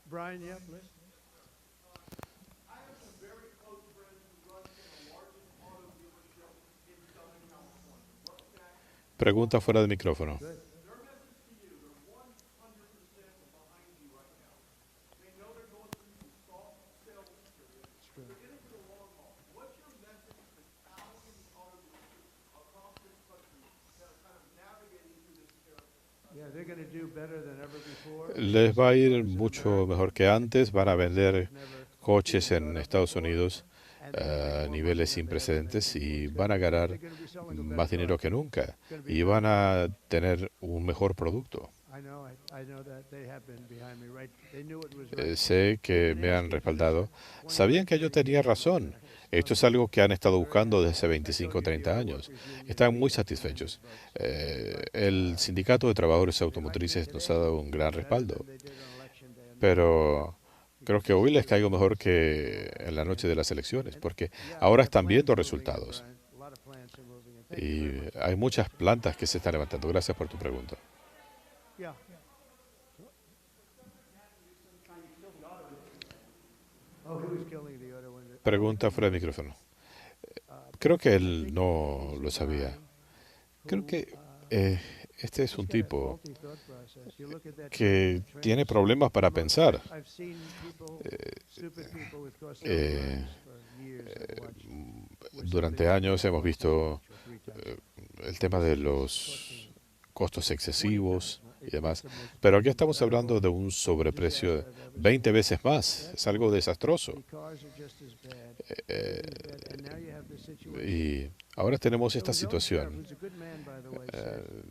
Brian, yeah, please. Pregunta fuera de micrófono. Good. It's true. Yeah, they're going to do better than ever before. Les va a ir mucho mejor que antes. Van a vender Never coches been en brought up Estados before. Unidos And they're going to make a more money niveles than sin they ever made precedentes before. y It's van a gonna, ganar they're going to be selling a better más dinero product. que nunca It's going to be y better. van a tener un mejor producto. I know that they have been behind me, right? They knew it was right. Sé They've que been me han asking for this respaldado. 25, Sabían que yo 30 tenía years. razón. Esto es algo que han estado buscando desde hace 25 o 30 años. Están muy satisfechos. El Sindicato de Trabajadores Automotrices nos ha dado un gran respaldo, pero creo que hoy les caigo mejor que en la noche de las elecciones, porque ahora están viendo resultados y hay muchas plantas que se están levantando. Gracias por tu pregunta. Yeah. Oh, he was killing the other one. Pregunta fuera de micrófono. Creo que él no lo sabía. Creo que este es un tipo que tiene problemas para pensar. Durante años hemos visto el tema de los costos excesivos y demás, pero aquí estamos hablando de un sobreprecio 20 veces más. Es algo desastroso. Y ahora tenemos esta situación.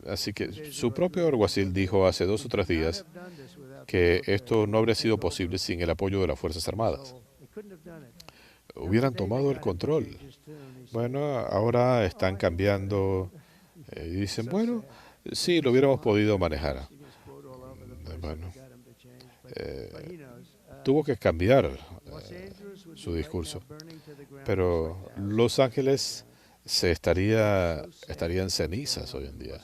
Así que su propio alguacil dijo hace 2 o 3 días que esto no habría sido posible sin el apoyo de las Fuerzas Armadas. Hubieran tomado el control. Bueno, ahora están cambiando y dicen, bueno, sí, lo hubiéramos podido manejar. Bueno, tuvo que cambiar su discurso. Pero Los Ángeles estaría en cenizas hoy en día.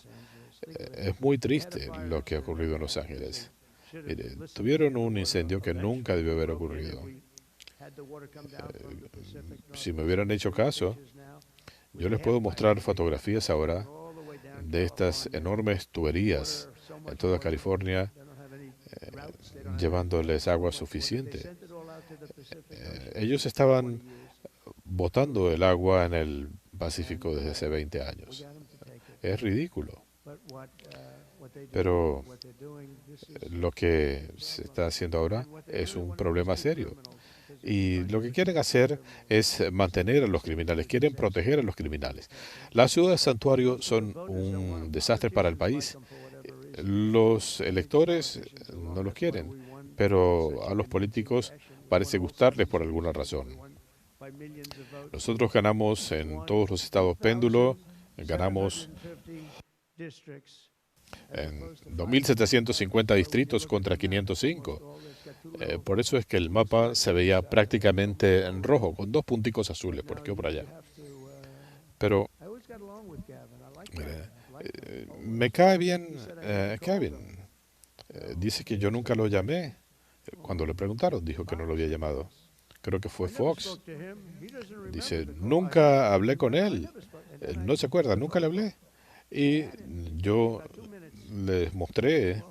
Es muy triste lo que ha ocurrido en Los Ángeles. Mire, tuvieron un incendio que nunca debió haber ocurrido. Si me hubieran hecho caso, yo les puedo mostrar fotografías ahora de estas enormes tuberías en toda California llevándoles agua suficiente. Ellos estaban botando el agua en el Pacífico desde hace 20 años. Es ridículo. Pero lo que se está haciendo ahora es un problema serio. Y lo que quieren hacer es mantener a los criminales, quieren proteger a los criminales. Las ciudades santuario son un desastre para el país. Los electores no los quieren, pero a los políticos parece gustarles por alguna razón. Nosotros ganamos en todos los estados péndulo, ganamos en 2.750 distritos contra 505. Por eso es que el mapa se veía prácticamente en rojo, con 2 punticos azules, por aquí o por allá. Pero me cae bien Kevin. Dice que yo nunca lo llamé. Cuando le preguntaron, dijo que no lo había llamado. Creo que fue Fox. Dice, nunca hablé con él. No se acuerda, nunca le hablé. Y yo les mostré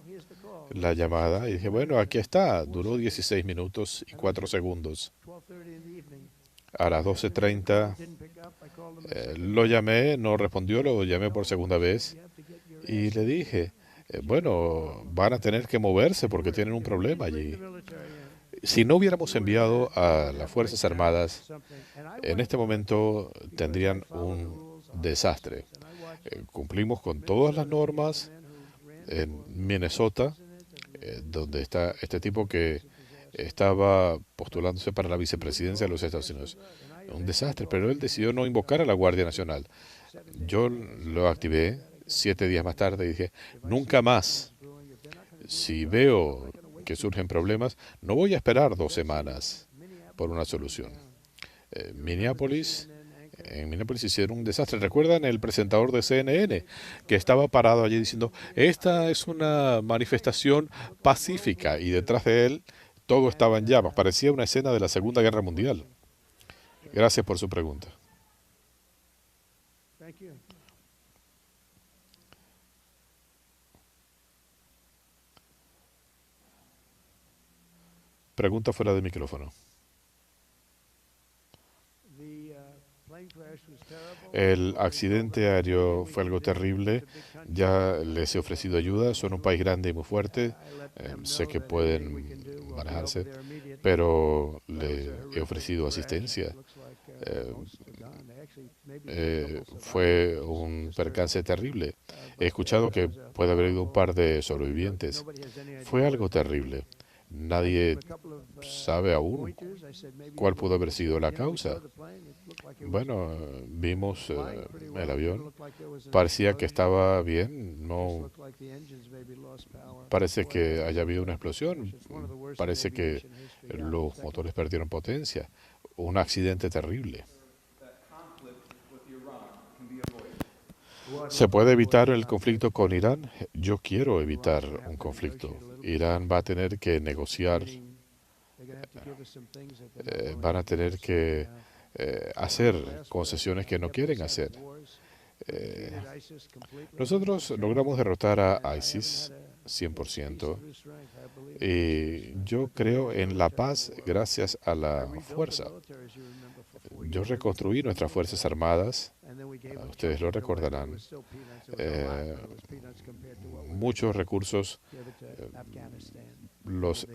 la llamada y dije, bueno, aquí está. Duró 16 minutos y 4 segundos. A las 12:30 lo llamé, no respondió, lo llamé por segunda vez y le dije, bueno, van a tener que moverse porque tienen un problema allí. Si no hubiéramos enviado a las Fuerzas Armadas, en este momento tendrían un desastre. Cumplimos con todas las normas en Minnesota, donde está este tipo que estaba postulándose para la vicepresidencia de los Estados Unidos. Un desastre, pero él decidió no invocar a la Guardia Nacional. Yo lo activé 7 días más tarde y dije, nunca más. Si veo que surgen problemas, no voy a esperar 2 semanas por una solución. Minneapolis en Minneapolis hicieron un desastre. ¿Recuerdan el presentador de CNN que estaba parado allí diciendo, esta es una manifestación pacífica? Y detrás de él todo estaba en llamas. Parecía una escena de la Segunda Guerra Mundial. Gracias por su pregunta. Thank you. Pregunta fuera de micrófono. The plane crash was terrible. El accidente aéreo fue algo terrible. Ya les he ofrecido ayuda. Son un país grande y muy fuerte. Sé que pueden manejarse, pero le he ofrecido asistencia. Fue un percance terrible. He escuchado que puede haber habido un par de sobrevivientes. Fue algo terrible. Nadie sabe aún cuál pudo haber sido la causa. Bueno, vimos el avión. Parecía que estaba bien. No parece que haya habido una explosión. Parece que los motores perdieron potencia. Un accidente terrible. ¿Se puede evitar el conflicto con Irán? Yo quiero evitar un conflicto. Irán va a tener que negociar, van a tener que hacer concesiones que no quieren hacer. Nosotros logramos derrotar a ISIS 100%, y yo creo en la paz gracias a la fuerza. Yo reconstruí nuestras Fuerzas Armadas, ustedes lo recordarán, muchos recursos los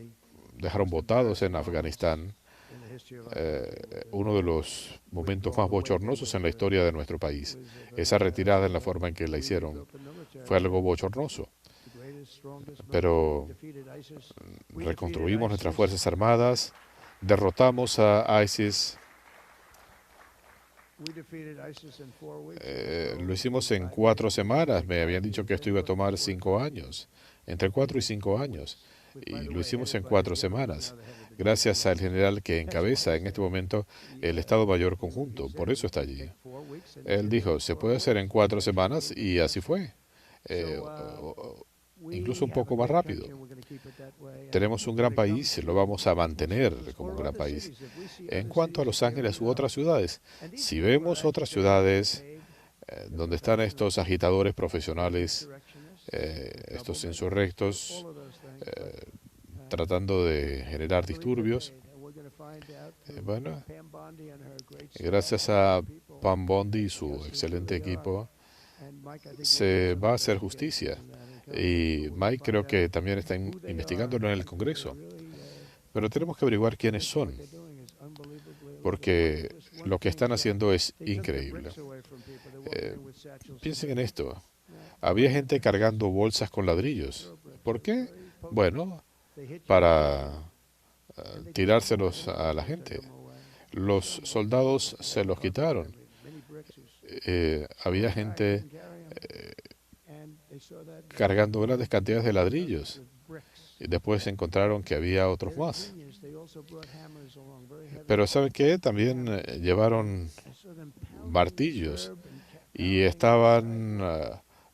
dejaron botados en Afganistán, uno de los momentos más bochornosos en la historia de nuestro país. Esa retirada en la forma en que la hicieron fue algo bochornoso. Pero reconstruimos nuestras Fuerzas Armadas, derrotamos a ISIS. Lo hicimos en 4 semanas. Me habían dicho que esto iba a tomar 5 años, entre 4 y 5 años. Y lo hicimos en 4 semanas, gracias al general que encabeza en este momento el Estado Mayor Conjunto. Por eso está allí. Él dijo, se puede hacer en 4 semanas, y así fue. Incluso un poco más rápido. Tenemos un gran país, lo vamos a mantener como un gran país. En cuanto a Los Ángeles u otras ciudades, si vemos otras ciudades donde están estos agitadores profesionales, estos insurrectos, tratando de generar disturbios, bueno, gracias a Pam Bondi y su excelente equipo, se va a hacer justicia. Y Mike creo que también está investigándolo en el Congreso. Pero tenemos que averiguar quiénes son, porque lo que están haciendo es increíble. Piensen en esto. Había gente cargando bolsas con ladrillos. ¿Por qué? Bueno, para tirárselos a la gente. Los soldados se los quitaron. Había gente cargando grandes cantidades de ladrillos. Y después encontraron que había otros más. Pero ¿saben qué? También llevaron martillos y estaban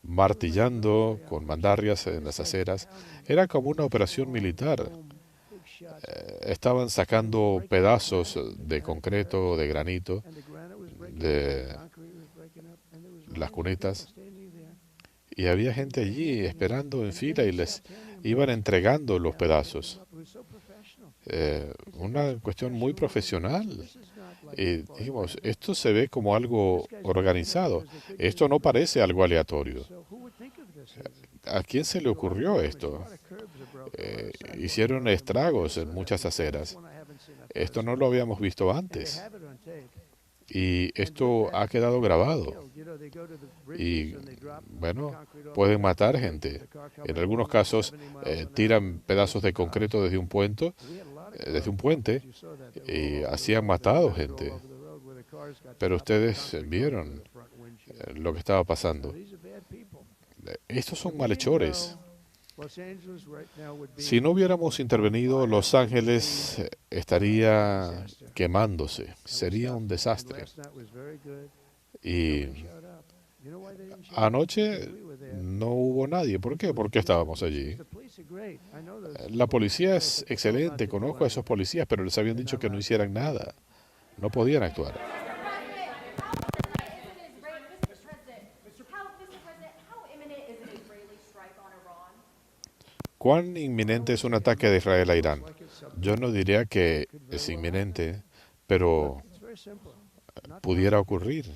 martillando con mandarrias en las aceras. Era como una operación militar. Estaban sacando pedazos de concreto, de granito, de las cunetas. Y había gente allí esperando en fila y les iban entregando los pedazos. Una cuestión muy profesional. Y dijimos, esto se ve como algo organizado. Esto no parece algo aleatorio. ¿A quién se le ocurrió esto? Hicieron estragos en muchas aceras. Esto no lo habíamos visto antes. Y esto ha quedado grabado. Y, bueno, pueden matar gente. En algunos casos tiran pedazos de concreto desde un puente, y así han matado gente. Pero ustedes vieron lo que estaba pasando. Estos son malhechores. Si no hubiéramos intervenido, Los Ángeles estaría quemándose. Sería un desastre. Y anoche no hubo nadie. ¿Por qué? Porque estábamos allí. La policía es excelente, conozco a esos policías, pero les habían dicho que no hicieran nada. No podían actuar. ¿Cuán inminente es un ataque de Israel a Irán? Yo no diría que es inminente, pero pudiera ocurrir.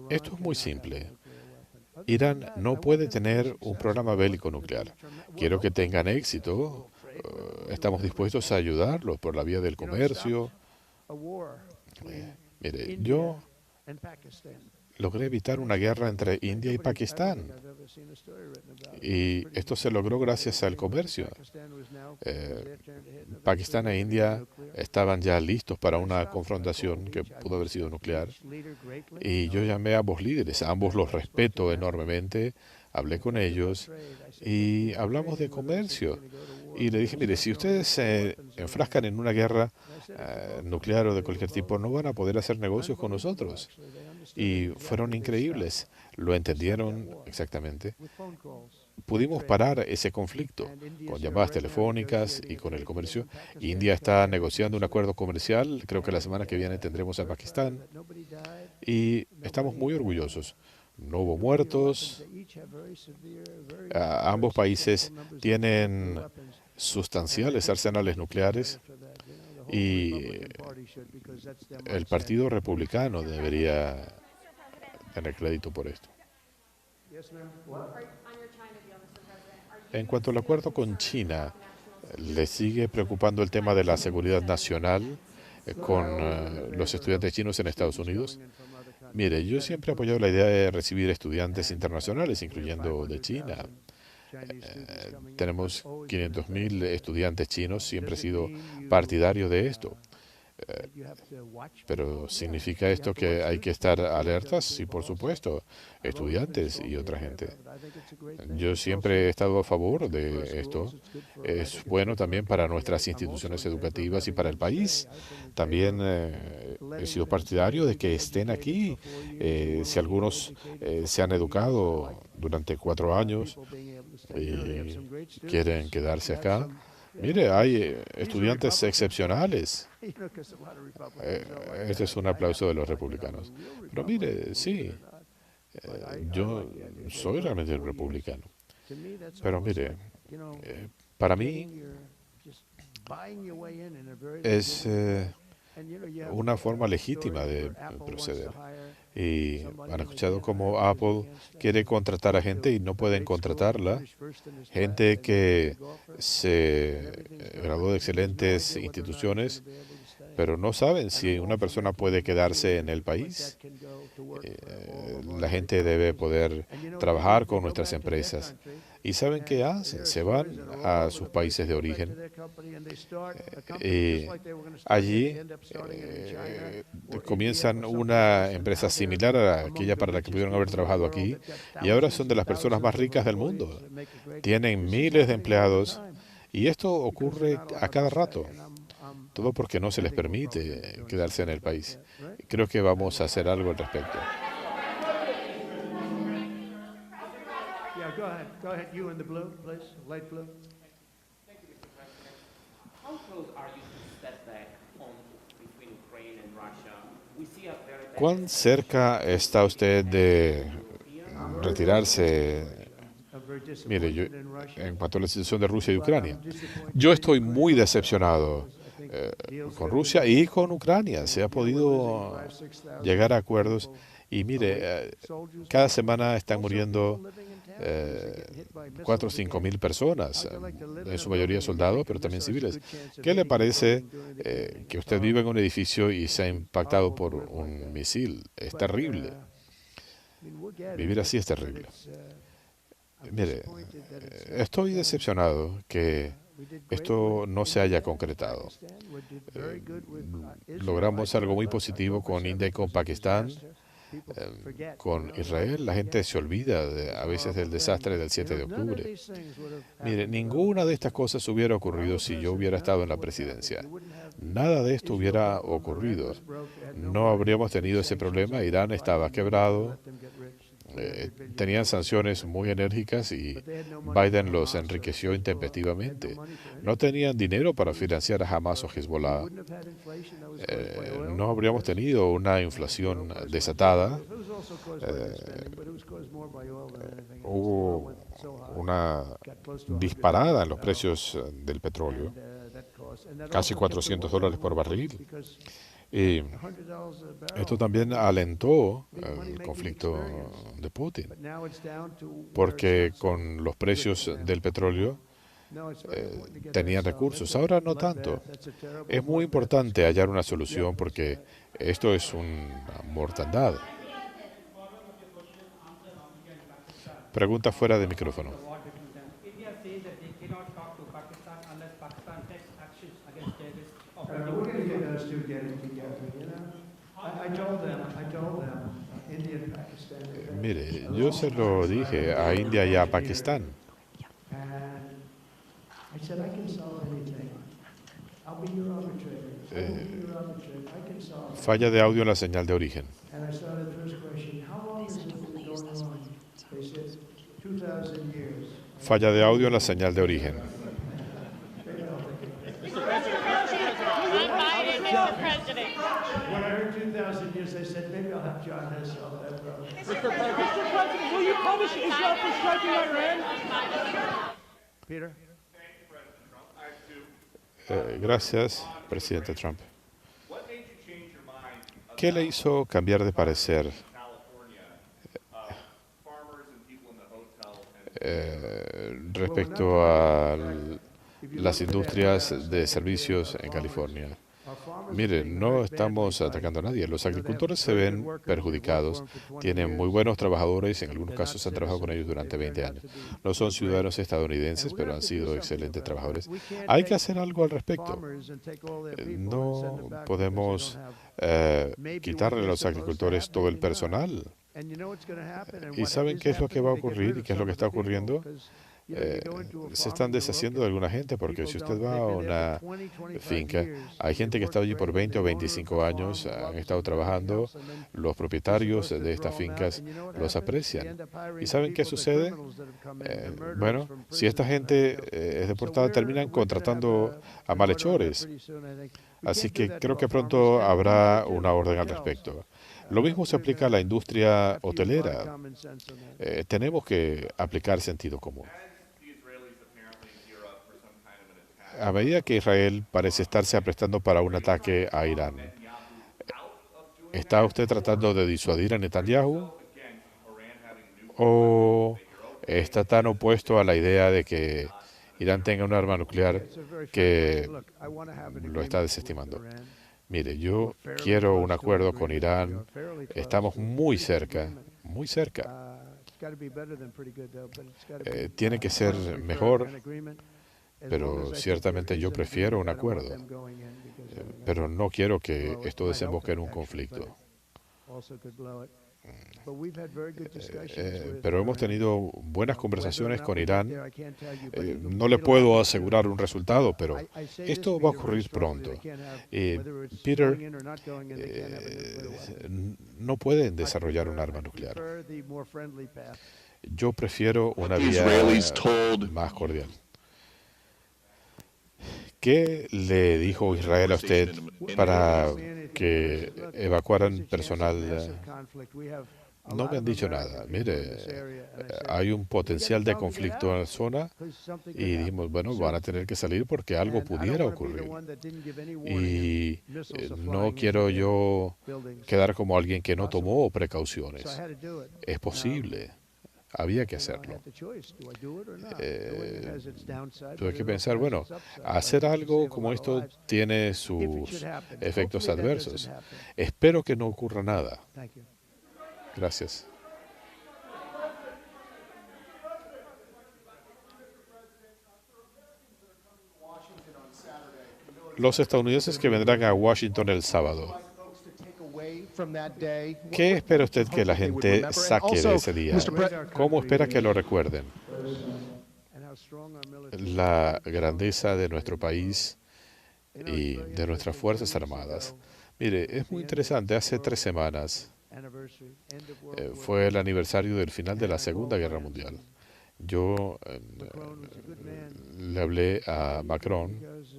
Esto es muy simple. Irán no puede tener un programa bélico nuclear. Quiero que tengan éxito. Estamos dispuestos a ayudarlos por la vía del comercio. Mire, yo logré evitar una guerra entre India y Pakistán. Y esto se logró gracias al comercio. Pakistán e India estaban ya listos para una confrontación que pudo haber sido nuclear. Y yo llamé a ambos líderes, a ambos los respeto enormemente, hablé con ellos y hablamos de comercio. Y le dije, mire, si ustedes se enfrascan en una guerra nuclear o de cualquier tipo, no van a poder hacer negocios con nosotros. Y fueron increíbles, lo entendieron exactamente. Pudimos parar ese conflicto con llamadas telefónicas y con el comercio. India está negociando un acuerdo comercial, creo que la semana que viene tendremos a Pakistán, y estamos muy orgullosos. No hubo muertos. Ambos países tienen sustanciales arsenales nucleares y el Partido Republicano debería tener crédito por esto. En cuanto al acuerdo con China, ¿le sigue preocupando el tema de la seguridad nacional con los estudiantes chinos en Estados Unidos? Mire, yo siempre he apoyado la idea de recibir estudiantes internacionales, incluyendo de China. Tenemos 500.000 estudiantes chinos, siempre he sido partidario de esto. Pero ¿significa esto que hay que estar alertas? Sí, por supuesto, estudiantes y otra gente. Yo siempre he estado a favor de esto. Es bueno también para nuestras instituciones educativas y para el país. También he sido partidario de que estén aquí. Si algunos se han educado durante 4 años y quieren quedarse acá, mire, hay estudiantes excepcionales. Este es un aplauso de los republicanos. Pero mire, sí, yo soy realmente un republicano. Pero mire, para mí es una forma legítima de proceder. Y han escuchado cómo Apple quiere contratar a gente y no pueden contratarla. Gente que se graduó de excelentes instituciones, pero no saben si una persona puede quedarse en el país. La gente debe poder trabajar con nuestras empresas. ¿Y saben qué hacen? Se van a sus países de origen. Y allí comienzan una empresa similar a aquella para la que pudieron haber trabajado aquí y ahora son de las personas más ricas del mundo. Tienen miles de empleados y esto ocurre a cada rato. Todo porque no se les permite quedarse en el país. Creo que vamos a hacer algo al respecto. Go ahead. You in the blue, please, light blue. How close are you to step back home between Ukraine and Russia? We see a very bad ¿Cuán cerca está usted de retirarse? Mire, yo, en cuanto a la situación de Rusia y Ucrania, yo estoy muy decepcionado con Rusia y con Ucrania. Se ha podido llegar a acuerdos y mire, cada semana están muriendo 4 o 5 mil personas, en su mayoría soldados, pero también civiles. ¿Qué le parece que usted vive en un edificio y sea impactado por un misil? Es terrible. Vivir así es terrible. Mire, estoy decepcionado que esto no se haya concretado. Logramos algo muy positivo con India y con Pakistán. con Israel, la gente se olvida a veces del desastre del 7 de octubre. Mire, ninguna de estas cosas hubiera ocurrido si yo hubiera estado en la presidencia. Nada de esto hubiera ocurrido. No habríamos tenido ese problema. Irán estaba quebrado. Tenían sanciones muy enérgicas y Biden los enriqueció intempestivamente. No tenían dinero para financiar a Hamas o Hezbollah. No habríamos tenido una inflación desatada. Hubo una disparada en los precios del petróleo, casi $400 por barril. Y esto también alentó el conflicto de Putin, porque con los precios del petróleo tenían recursos. Ahora no tanto. Es muy importante hallar una solución porque esto es una mortandad. Pregunta fuera de micrófono. India says that they cannot talk to Pakistan unless Pakistan takes actions against terrorists. We're going to get those two getting together, you know? I told them, India and Pakistan. Mire, yo se lo dije a India y a Pakistán. And I said, I can solve anything. I'll be your arbitrator. I can solve it. Falla de audio en la señal de origen. And I started the first question, how long has this been going on? They said, 2,000 years. Falla de audio en la señal de origen. When I heard 2,000 years, I said, maybe I'll have John Hess solve that problem. Mr. President, will you punish Israel for striking Iran? Peter? Gracias, presidente Trump. ¿Qué le hizo cambiar de parecer respecto a las industrias de servicios en California? Mire, no estamos atacando a nadie. Los agricultores se ven perjudicados. Tienen muy buenos trabajadores. En algunos casos han trabajado con ellos durante 20 años. No son ciudadanos estadounidenses, pero han sido excelentes trabajadores. Hay que hacer algo al respecto. No podemos quitarle a los agricultores todo el personal. ¿Y saben qué es lo que va a ocurrir y qué es lo que está ocurriendo? Se están deshaciendo de alguna gente, porque si usted va a una finca, hay gente que está allí por 20 o 25 años, han estado trabajando, los propietarios de estas fincas los aprecian. ¿Y saben qué sucede? Bueno, si esta gente es deportada, terminan contratando a malhechores. Así que creo que pronto habrá una orden al respecto. Lo mismo se aplica a la industria hotelera. Tenemos que aplicar sentido común. A medida que Israel parece estarse aprestando para un ataque a Irán, ¿está usted tratando de disuadir a Netanyahu? ¿O está tan opuesto a la idea de que Irán tenga un arma nuclear que lo está desestimando? Mire, yo quiero un acuerdo con Irán. Estamos muy cerca, muy cerca. Tiene que ser mejor, pero ciertamente yo prefiero un acuerdo. Pero no quiero que esto desemboque en un conflicto. Pero hemos tenido buenas conversaciones con Irán. No le puedo asegurar un resultado, pero esto va a ocurrir pronto. Peter, no pueden desarrollar un arma nuclear. Yo prefiero una vía más cordial. ¿Qué le dijo Israel a usted para que evacuaran personal? No me han dicho nada. Mire, hay un potencial de conflicto en la zona y dijimos, bueno, van a tener que salir porque algo pudiera ocurrir. Y no quiero yo quedar como alguien que no tomó precauciones. Es posible. Había que hacerlo. Tuve que pensar, bueno, hacer algo como esto tiene sus efectos adversos. Espero que no ocurra nada. Gracias. Los estadounidenses que vendrán a Washington el sábado. ¿Qué espera usted que la gente saque de ese día? ¿Cómo espera que lo recuerden? and how strong our military La grandeza de nuestro país y de nuestras Fuerzas Armadas. Mire, es muy interesante. Hace 3 semanas anniversary, end of World War fue el aniversario del final de la Segunda Guerra Mundial. Yo Macron was a good man le hablé a Macron because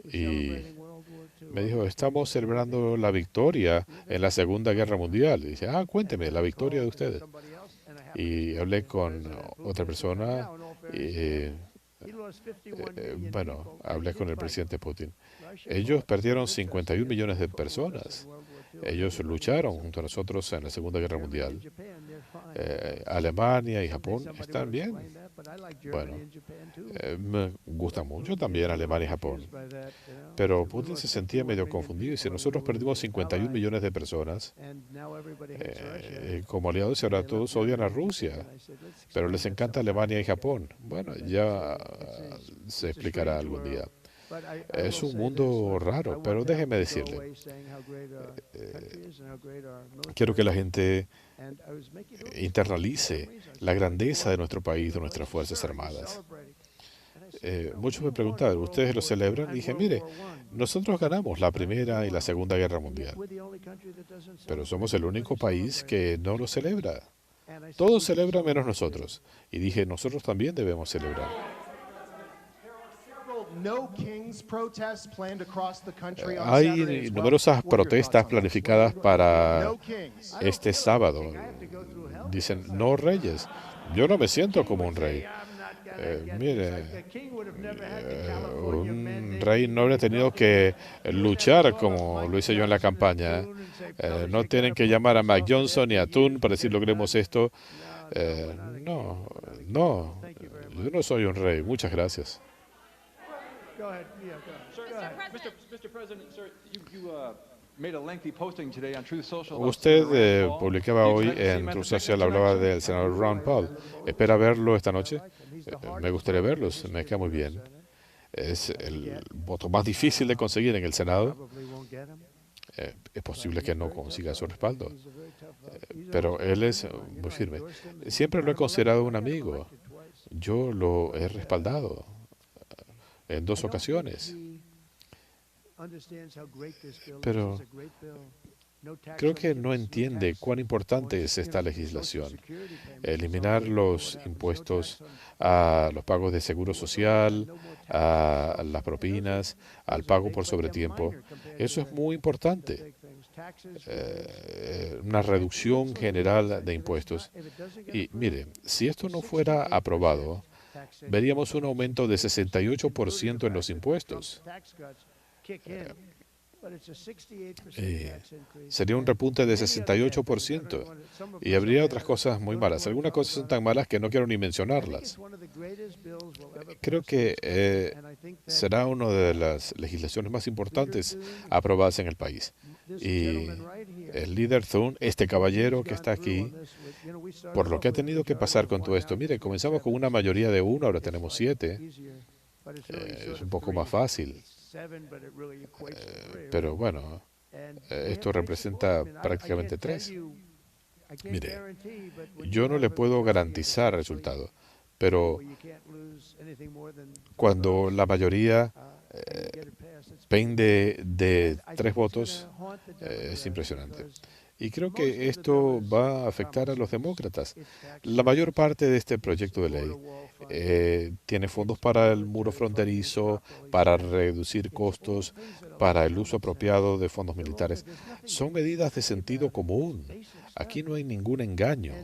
we're y celebrating World War II. me dijo, estamos celebrando la victoria en la Segunda Guerra Mundial. Y dice, cuénteme, la victoria de ustedes. Somebody else, and I happened Y hablé con otra persona y, he lost 51 million bueno, people, and hablé he con el didn't fight. presidente Putin. Russia Ellos fought. perdieron With us, 51 millones de fought with us personas. in World War II. Ellos lucharon junto a nosotros en la Segunda Guerra Germany and Mundial. Japan, they're fine. Alemania y Someday Japón somebody están will bien. explain that, but I like Germany Bueno, and Japan too. me gusta mucho también Alemania y Japón. Confused by that, you know. Pero We Putin lost se sentía 51 medio million confundido y dice, people, nosotros we perdimos were 51 allies, millones de personas and now everybody hates Russia. como aliados y ahora todos odian a Rusia. Pero les encanta Alemania y Japón. Bueno, ya se explicará algún día. Es un mundo raro, pero déjeme decirle, quiero que la gente internalice la grandeza de nuestro país, de nuestras Fuerzas Armadas. Muchos me preguntaban, ¿ustedes lo celebran? Y dije, mire, nosotros ganamos la Primera y la Segunda Guerra Mundial, pero somos el único país que no lo celebra. Todos celebran menos nosotros. Y dije, nosotros también debemos celebrar. Hay numerosas protestas planificadas para este sábado. Dicen, no reyes. Yo no me siento como un rey. Mire, un rey no habría tenido que luchar como lo hice yo en la campaña. No tienen que llamar a Mac Johnson y a Thun para decir logremos esto. No, yo no soy un rey. Muchas gracias. Go ahead. Yeah, go ahead. Mr. President, sir, you made a lengthy posting today on Truth Social. Usted publicaba hoy en Truth Social, hablaba del senador Ron Paul. ¿Espera verlo esta noche? Me gustaría verlos, me queda muy bien. Es el voto más difícil de conseguir en el Senado. Probably won't get him. Es posible que no consiga su respaldo, pero él es muy firme. Siempre lo he considerado un amigo. Yo lo he respaldado en 2 ocasiones. Pero creo que no entiende cuán importante es esta legislación. Eliminar los impuestos a los pagos de seguro social, a las propinas, al pago por sobretiempo. Eso es muy importante. Una reducción general de impuestos. Y mire, si esto no fuera aprobado, veríamos un aumento de 68% en los impuestos. Sería un repunte de 68%. Y habría otras cosas muy malas. Algunas cosas son tan malas que no quiero ni mencionarlas. Creo que será una de las legislaciones más importantes aprobadas en el país. Y el líder Thun, este caballero que está aquí, por lo que ha tenido que pasar con todo esto, mire, comenzamos con una mayoría de 1, ahora tenemos 7. Es un poco más fácil. Pero bueno, esto representa prácticamente 3. Mire, yo no le puedo garantizar resultado, pero cuando la mayoría pende de 3 votos, es impresionante. Y creo que esto va a afectar a los demócratas. La mayor parte de este proyecto de ley tiene fondos para el muro fronterizo, para reducir costos, para el uso apropiado de fondos militares. Son medidas de sentido común. Aquí no hay ningún engaño.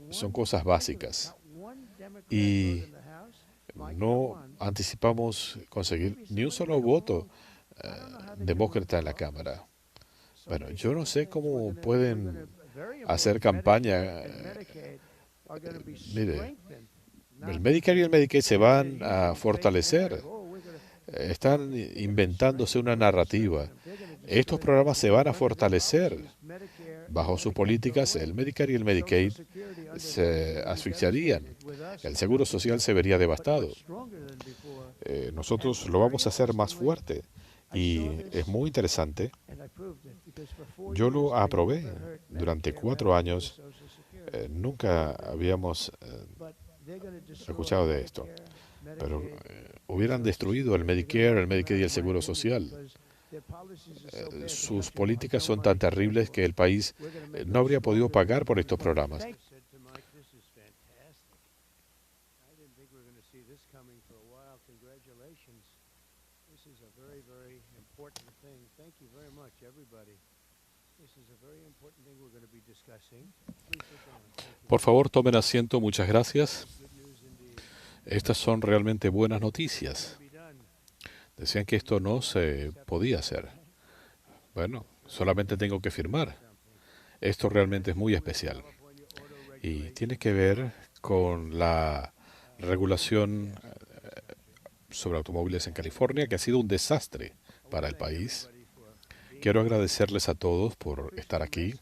Son cosas básicas. Y no anticipamos conseguir ni un solo voto demócrata en la Cámara. Bueno, yo no sé cómo pueden hacer campaña. Mire, el Medicare y el Medicaid se van a fortalecer. Están inventándose una narrativa. Estos programas se van a fortalecer. Bajo sus políticas, el Medicare y el Medicaid se asfixiarían. El Seguro Social se vería devastado. Nosotros lo vamos a hacer más fuerte. Y es muy interesante. Yo lo aprobé durante 4 años. Nunca habíamos escuchado de esto, pero hubieran destruido el Medicare, el Medicaid y el Seguro Social. Sus políticas son tan terribles que el país no habría podido pagar por estos programas. Por favor, tomen asiento. Muchas gracias. Estas son realmente buenas noticias. Decían que esto no se podía hacer. Bueno, solamente tengo que firmar. Esto realmente es muy especial. Y tiene que ver con la regulación sobre automóviles en California, que ha sido un desastre para el país. Quiero agradecerles a todos por estar aquí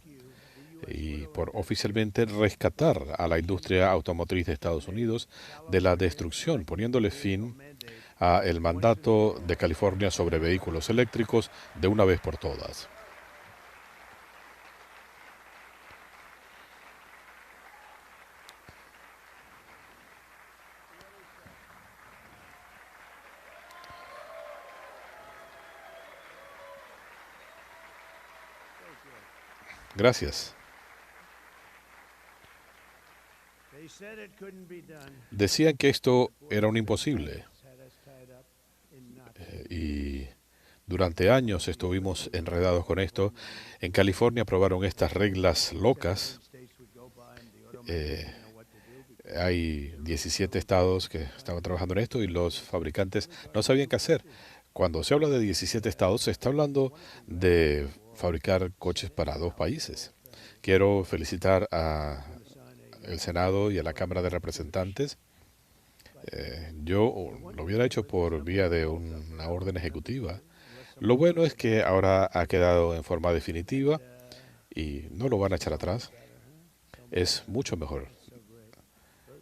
y por oficialmente rescatar a la industria automotriz de Estados Unidos de la destrucción, poniéndole fin a el mandato de California sobre vehículos eléctricos de una vez por todas. Gracias. Decían que esto era un imposible. Y durante años estuvimos enredados con esto. En California aprobaron estas reglas locas. Hay 17 estados que estaban trabajando en esto y los fabricantes no sabían qué hacer. Cuando se habla de 17 estados, se está hablando de fabricar coches para 2 países. Quiero felicitar al Senado y a la Cámara de Representantes. Yo lo hubiera hecho por vía de una orden ejecutiva. Lo bueno es que ahora ha quedado en forma definitiva y no lo van a echar atrás. Es mucho mejor.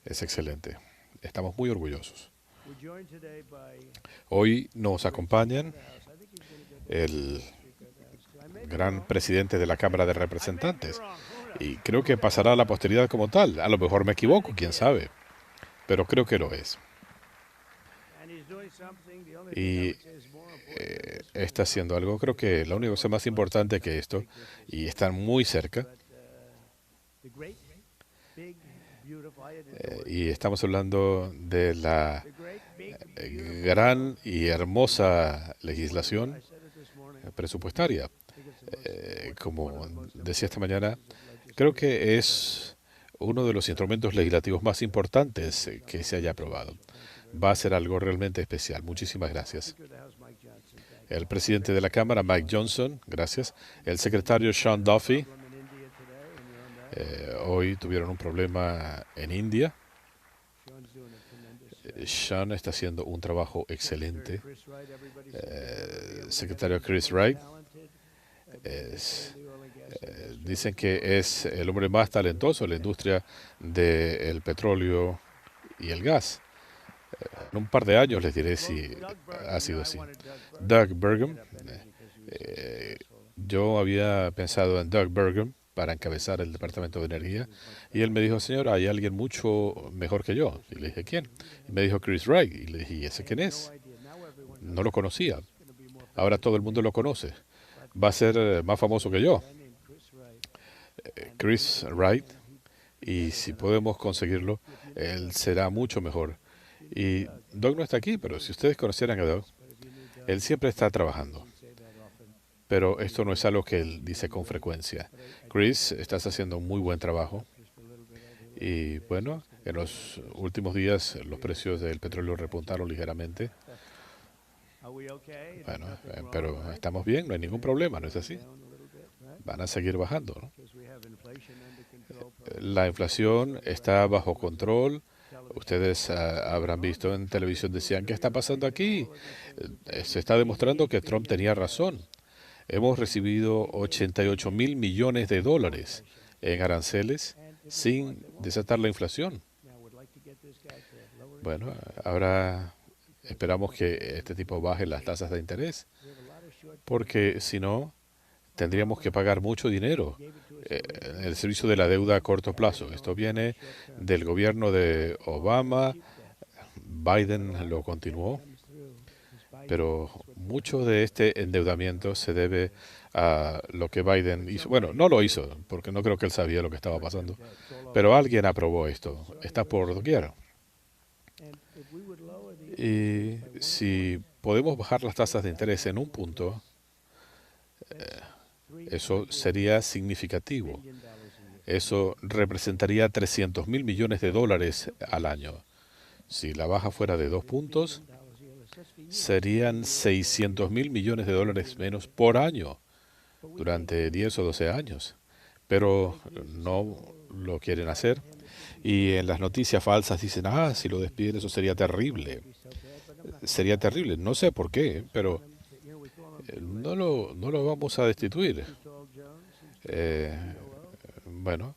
Es excelente. Estamos muy orgullosos. Hoy nos acompañan el gran presidente de la Cámara de Representantes y creo que pasará a la posteridad como tal. A lo mejor me equivoco, quién sabe, pero creo que lo es. Y está haciendo algo, creo que la única cosa más importante que esto, y están muy cerca, y estamos hablando de la gran y hermosa legislación presupuestaria. Como decía esta mañana, creo que es uno de los instrumentos legislativos más importantes que se haya aprobado. Va a ser algo realmente especial. Muchísimas gracias. El presidente de la Cámara, Mike Johnson, gracias. El secretario Sean Duffy. Hoy tuvieron un problema en India. Sean está haciendo un trabajo excelente. Secretario Chris Wright. Dicen que es el hombre más talentoso en la industria del petróleo y el gas. En un par de años les diré si ha sido así. Doug Burgum. Yo había pensado en Doug Burgum para encabezar el Departamento de Energía y él me dijo, señor, hay alguien mucho mejor que yo. Y le dije, ¿quién? Y me dijo Chris Wright. Y le dije, ¿y ese quién es? No lo conocía. Ahora todo el mundo lo conoce. Va a ser más famoso que yo. Chris Wright. Y si podemos conseguirlo, él será mucho mejor. Y Doug no está aquí, pero si ustedes conocieran a Doug, él siempre está trabajando. Pero esto no es algo que él dice con frecuencia. Chris, estás haciendo un muy buen trabajo. Y bueno, en los últimos días los precios del petróleo repuntaron ligeramente. Bueno, pero estamos bien, no hay ningún problema, ¿no es así? Van a seguir bajando, ¿no? La inflación está bajo control. Ustedes habrán visto en televisión, decían, ¿qué está pasando aquí? Se está demostrando que Trump tenía razón. Hemos recibido 88 mil millones de dólares en aranceles sin desatar la inflación. Bueno, ahora esperamos que este tipo baje las tasas de interés. porque si no, tendríamos que pagar mucho dinero en el servicio de la deuda a corto plazo. Esto viene del gobierno de Obama, Biden lo continuó, pero mucho de este endeudamiento se debe a lo que Biden hizo. Bueno, no lo hizo, porque no creo que él sabía lo que estaba pasando, pero alguien aprobó esto. Está por doquier. Y si podemos bajar las tasas de interés en un punto, eso sería significativo. Eso representaría 300.000 millones de dólares al año. Si la baja fuera de 2 puntos, serían 600.000 millones de dólares menos por año durante 10 o 12 años. Pero no lo quieren hacer. Y en las noticias falsas dicen, si lo despiden, eso sería terrible. Sería terrible. No sé por qué, pero no lo vamos a destituir. Bueno,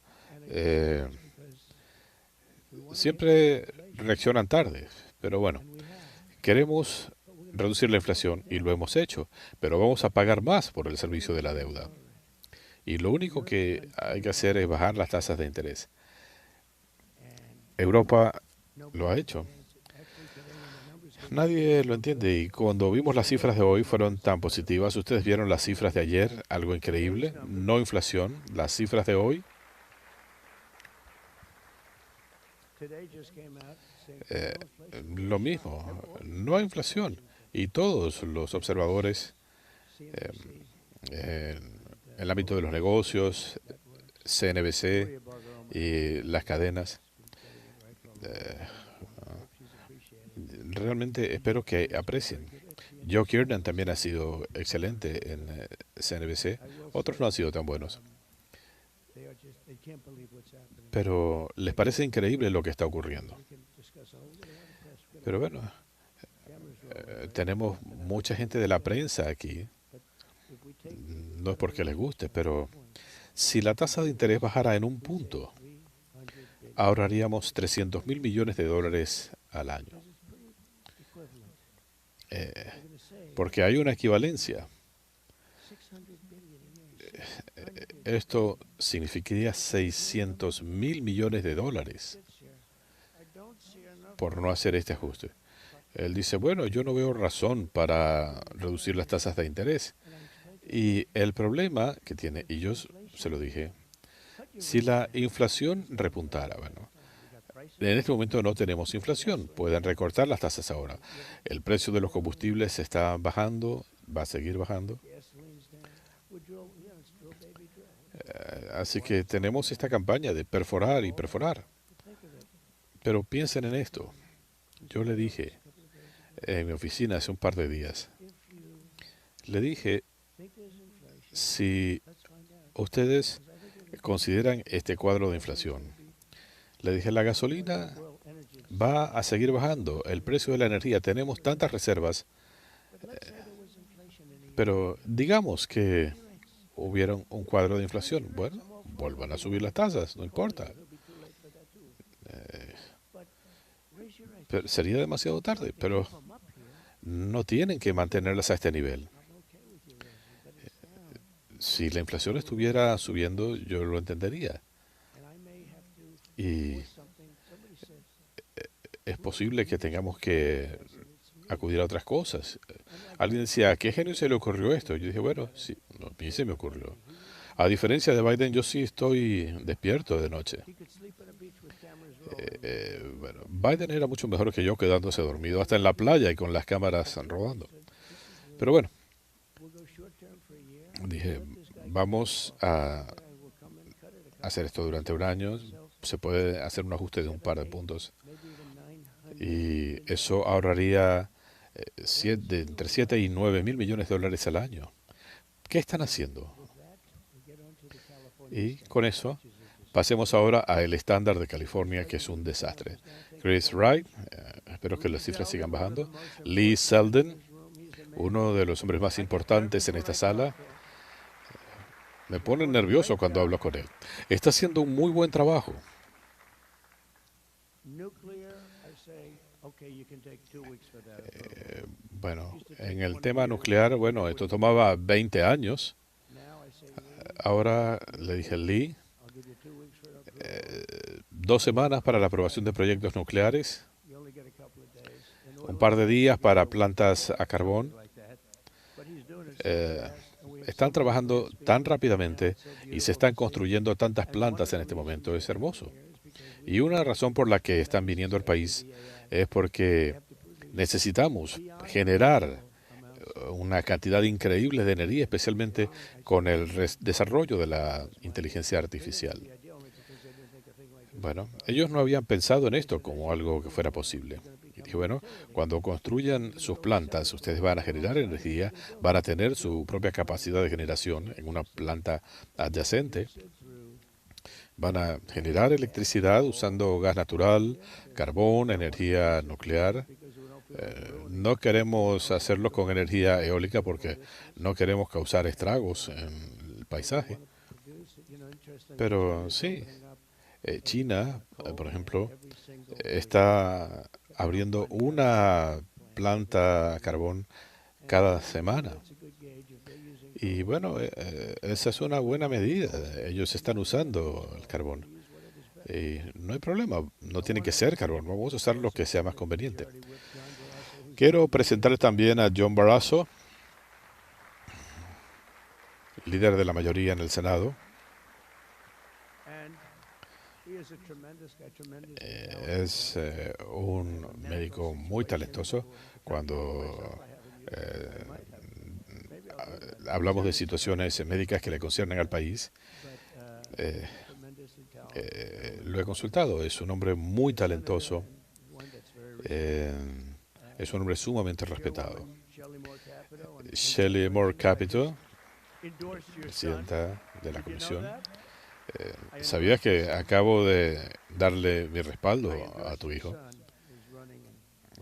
siempre reaccionan tarde, pero bueno, queremos reducir la inflación y lo hemos hecho, pero vamos a pagar más por el servicio de la deuda. Y lo único que hay que hacer es bajar las tasas de interés. Europa lo ha hecho. Nadie lo entiende y cuando vimos las cifras de hoy fueron tan positivas. Ustedes vieron las cifras de ayer, algo increíble, no inflación. Las cifras de hoy, lo mismo, no hay inflación. Y todos los observadores en el ámbito de los negocios, CNBC y las cadenas, realmente espero que aprecien. Joe Kiernan también ha sido excelente en CNBC. Otros no han sido tan buenos. Pero les parece increíble lo que está ocurriendo. Pero bueno, tenemos mucha gente de la prensa aquí. No es porque les guste, pero si la tasa de interés bajara en un punto, ahorraríamos 300.000 millones de dólares al año. Porque hay una equivalencia. Esto significaría 600.000 millones de dólares por no hacer este ajuste. Él dice, bueno, yo no veo razón para reducir las tasas de interés. Y el problema que tiene, y yo se lo dije, si la inflación repuntara, bueno, en este momento no tenemos inflación, pueden recortar las tasas ahora. El precio de los combustibles está bajando, va a seguir bajando. Así que tenemos esta campaña de perforar y perforar. Pero piensen en esto. Yo le dije en mi oficina hace un par de días, le dije, si ustedes consideran este cuadro de inflación, le dije, la gasolina va a seguir bajando, el precio de la energía, tenemos tantas reservas, pero digamos que hubiera un cuadro de inflación, bueno, vuelvan a subir las tasas, no importa. Pero sería demasiado tarde, pero no tienen que mantenerlas a este nivel. Si la inflación estuviera subiendo, yo lo entendería. Y es posible que tengamos que acudir a otras cosas. Alguien decía, ¿a qué genio se le ocurrió esto? Yo dije, bueno, sí, no, a mí se me ocurrió. A diferencia de Biden, yo sí estoy despierto de noche. Bueno, Biden era mucho mejor que yo quedándose dormido, hasta en la playa y con las cámaras rodando. Pero bueno, dije, vamos a hacer esto durante un año. Se puede hacer un ajuste de un par de puntos. Y eso ahorraría entre 7 y 9 mil millones de dólares al año. ¿Qué están haciendo? Y con eso, pasemos ahora al estándar de California, que es un desastre. Chris Wright, espero que las cifras sigan bajando. Lee Selden, uno de los hombres más importantes en esta sala. Me pone nervioso cuando hablo con él. Está haciendo un muy buen trabajo. Bueno, en el tema nuclear, bueno, esto tomaba 20 años. Now I say, Lee, Ahora le dije, Lee, I'll give you 2 weeks for approval. 2 semanas para la aprobación de proyectos nucleares, You only get a couple of days. In un order par de días para plantas a carbón. like that. But he's doing it so Eh, fast, and we have Están so many trabajando great tan speakers rápidamente now. It's so y se beautiful están to see. construyendo tantas And one of plantas the en este reasons momento. they're Es hermoso. coming here is because we Y una have razón por la que están viniendo al país es porque necesitamos generar una cantidad increíble de energía, especialmente con el desarrollo de la inteligencia artificial. Bueno, ellos no habían pensado en esto como algo que fuera posible. Y dije, bueno, cuando construyan sus plantas, ustedes van a generar energía, van a tener su propia capacidad de generación en una planta adyacente, van a generar electricidad usando gas natural, carbón, energía nuclear. No queremos hacerlo con energía eólica porque no queremos causar estragos en el paisaje. Pero sí, China, por ejemplo, está abriendo una planta a carbón cada semana. Y bueno, esa es una buena medida. Ellos están usando el carbón. Y no hay problema, no tiene que ser carbón. Vamos a usar lo que sea más conveniente. Quiero presentarles también a John Barrasso, líder de la mayoría en el Senado. And he is a tremendous guy, tremendous Es un médico muy talentoso. Cuando hablamos de situaciones médicas que le conciernen al país, tremendously talented. lo he consultado. Es un hombre muy talentoso. One that's very Es un hombre sumamente respetado. Shelley Moore Capital and Shelley Moore Capito, endorsed your son. presidenta de la Did you know comisión. that? ¿Sabías que acabo de darle mi respaldo I a endorsed tu your hijo? son is running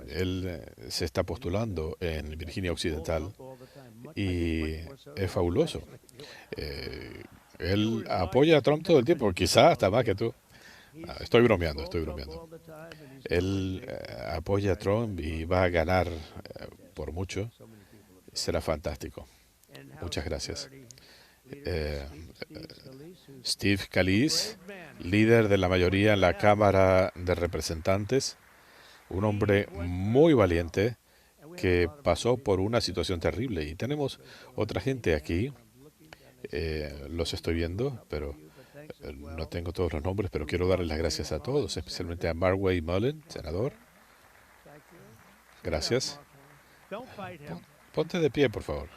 in Él se está postulando en Virginia Occidental all the time. Much, y much more so es fabuloso. Él apoya a Trump todo el tiempo, quizás hasta más que tú. Estoy bromeando, estoy bromeando. all the time, and he's Él apoya a Trump y va a ganar por mucho. Será fantástico. and House Muchas gracias. Majority Leader Steve Scalise, who's Steve Scalise, a brave man. líder de la mayoría en la Cámara de Representantes, un hombre muy valiente que pasó por una situación terrible. Y tenemos otra gente aquí, los estoy viendo, pero no tengo todos los nombres, pero quiero darles las gracias a todos, especialmente a Marway Mullen, senador. Gracias. Don't fight him. Ponte de pie, por favor.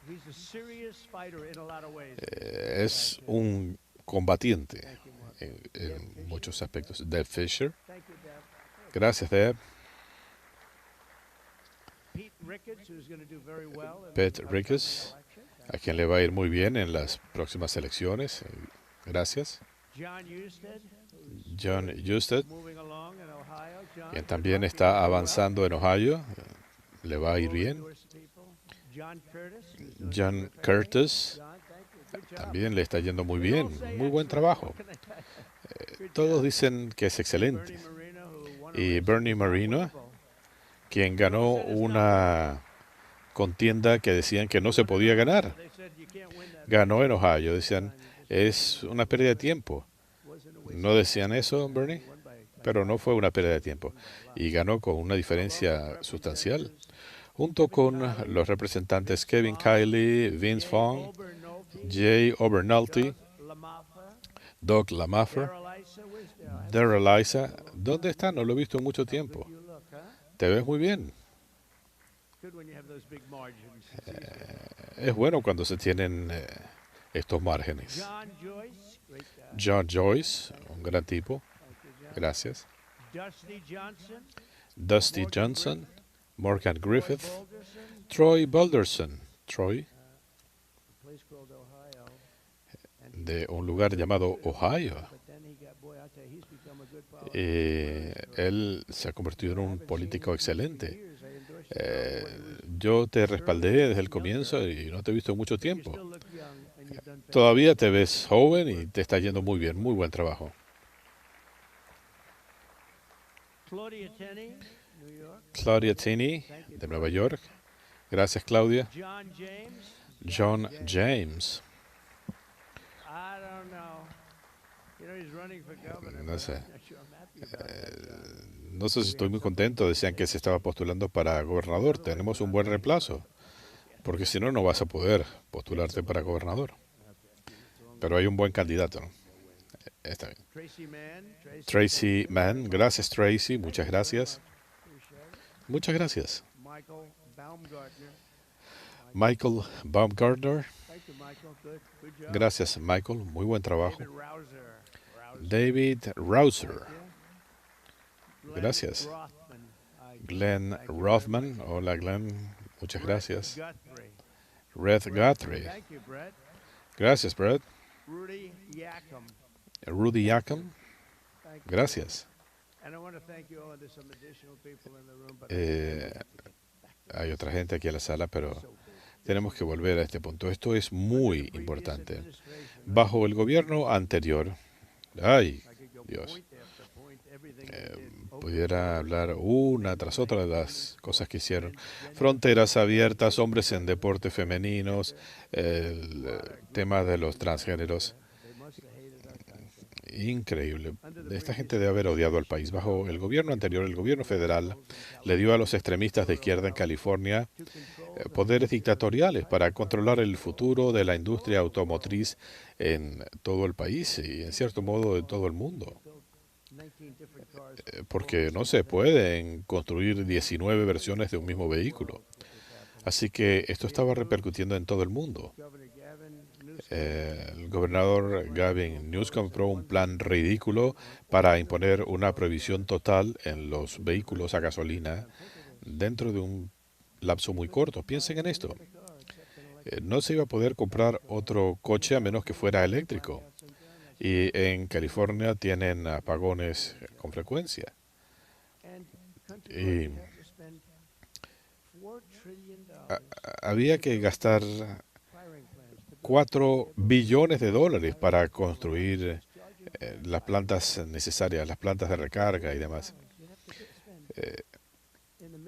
He's a serious fighter in a lot of ways. Es un combatiente en muchos aspectos. Deb Fisher. Thank you, Deb. Gracias, Deb. Pete Ricketts, who's going to do very well in Pete the upcoming Ricketts, election. a quien le va a ir muy bien en las próximas elecciones. Gracias. John Husted, who's John Husted, moving along in Ohio. John, quien good también luck. está avanzando en Ohio. Le va a ir Will bien. endorse people. John Curtis, who's doing John terrific. Curtis John, thank you. Good job. también le está yendo muy They all bien. say Muy buen excellent. trabajo. What can I tell you? Good Todos job. dicen que es excelente. Bernie Marino, who won a Y race Bernie in South Marino, Whipple. quien ganó una contienda que decían que no se podía ganar. They said you can't win that. Ganó en Ohio. Decían, es una pérdida de tiempo. Wasn't a waste. ¿No decían eso, Bernie? Won by Pero no fue una pérdida de tiempo. Y ganó con una diferencia sustancial. Junto con los representantes Kevin Kiley, Vince Vaughn, Obernolte, Jay Obernalty, Lamaffa, Doug Lamaffer, Darrell Issa, where's Darrell? Darrell Issa. ¿Dónde está? No lo he visto en mucho tiempo. You look, huh? Te ves muy bien. Good when you have those big margins. It's easy. Es bueno cuando se tienen estos márgenes. John Joyce, great guy. John Joyce, un gran tipo. Thank you, John. Gracias. Dusty Johnson, Dusty Johnson, Morgan Griffith, Boulderson, Troy Balderson. Troy, a place called Ohio. de un lugar llamado Ohio. But then he got, boy, I tell you, he's become a good politician. Él se ha convertido en un político excelente. Years, I endorsed you. Yo te respaldé desde el comienzo y no te he visto en mucho You tiempo. still look young, and you've done Todavía te ves joven y te está yendo muy bien. Muy buen trabajo. Claudia Tenney, New York. Claudia Tini, de Nueva York. Gracias, Claudia. John James. John James. I don't know. You know, he's running for governor. No but sé. I'm not sure I'm happy about that, John. No sé si estoy muy contento. Decían que se estaba postulando para gobernador. Tenemos un buen reemplazo. Porque si no, no vas a poder postularte para gobernador. Pero hay un buen candidato. Está bien. Tracy Mann. Tracy Mann. Gracias, Tracy. Muchas gracias. Appreciate it. Muchas gracias. Michael Baumgartner. Michael Baumgartner. Thank you, Michael. Good job. Gracias, Michael. Muy buen trabajo. David Rouser. David Rouser. Glenn Gracias. Rothman. Glenn Thank you very Rothman. much. Hola, Glenn. Muchas Brett gracias. Guthrie. Red Guthrie. Thank you, Brett. Gracias, Brett. Rudy Yackham. Rudy Yackham. Thank you. Gracias. And I want to thank you all. There's some additional people in the room, but Hay otra gente aquí en la sala, pero tenemos que volver a este punto. Esto es muy importante. Bajo el gobierno anterior, ay, Dios, pudiera hablar una tras otra de las cosas que hicieron. Fronteras abiertas, hombres en deportes femeninos, el tema de los transgéneros. Increíble. Esta gente debe haber odiado al país. Bajo el gobierno anterior, el gobierno federal le dio a los extremistas de izquierda en California poderes dictatoriales para controlar el futuro de la industria automotriz en todo el país y, en cierto modo, en todo el mundo. Porque no se pueden construir 19 versiones de un mismo vehículo. Así que esto estaba repercutiendo en todo el mundo. El gobernador Gavin Newsom compró un plan ridículo para imponer una prohibición total en los vehículos a gasolina dentro de un lapso muy corto. Piensen en esto. No se iba a poder comprar otro coche a menos que fuera eléctrico. Y en California tienen apagones con frecuencia. Y había que gastar $4 billones para construir las plantas necesarias, las plantas de recarga y demás.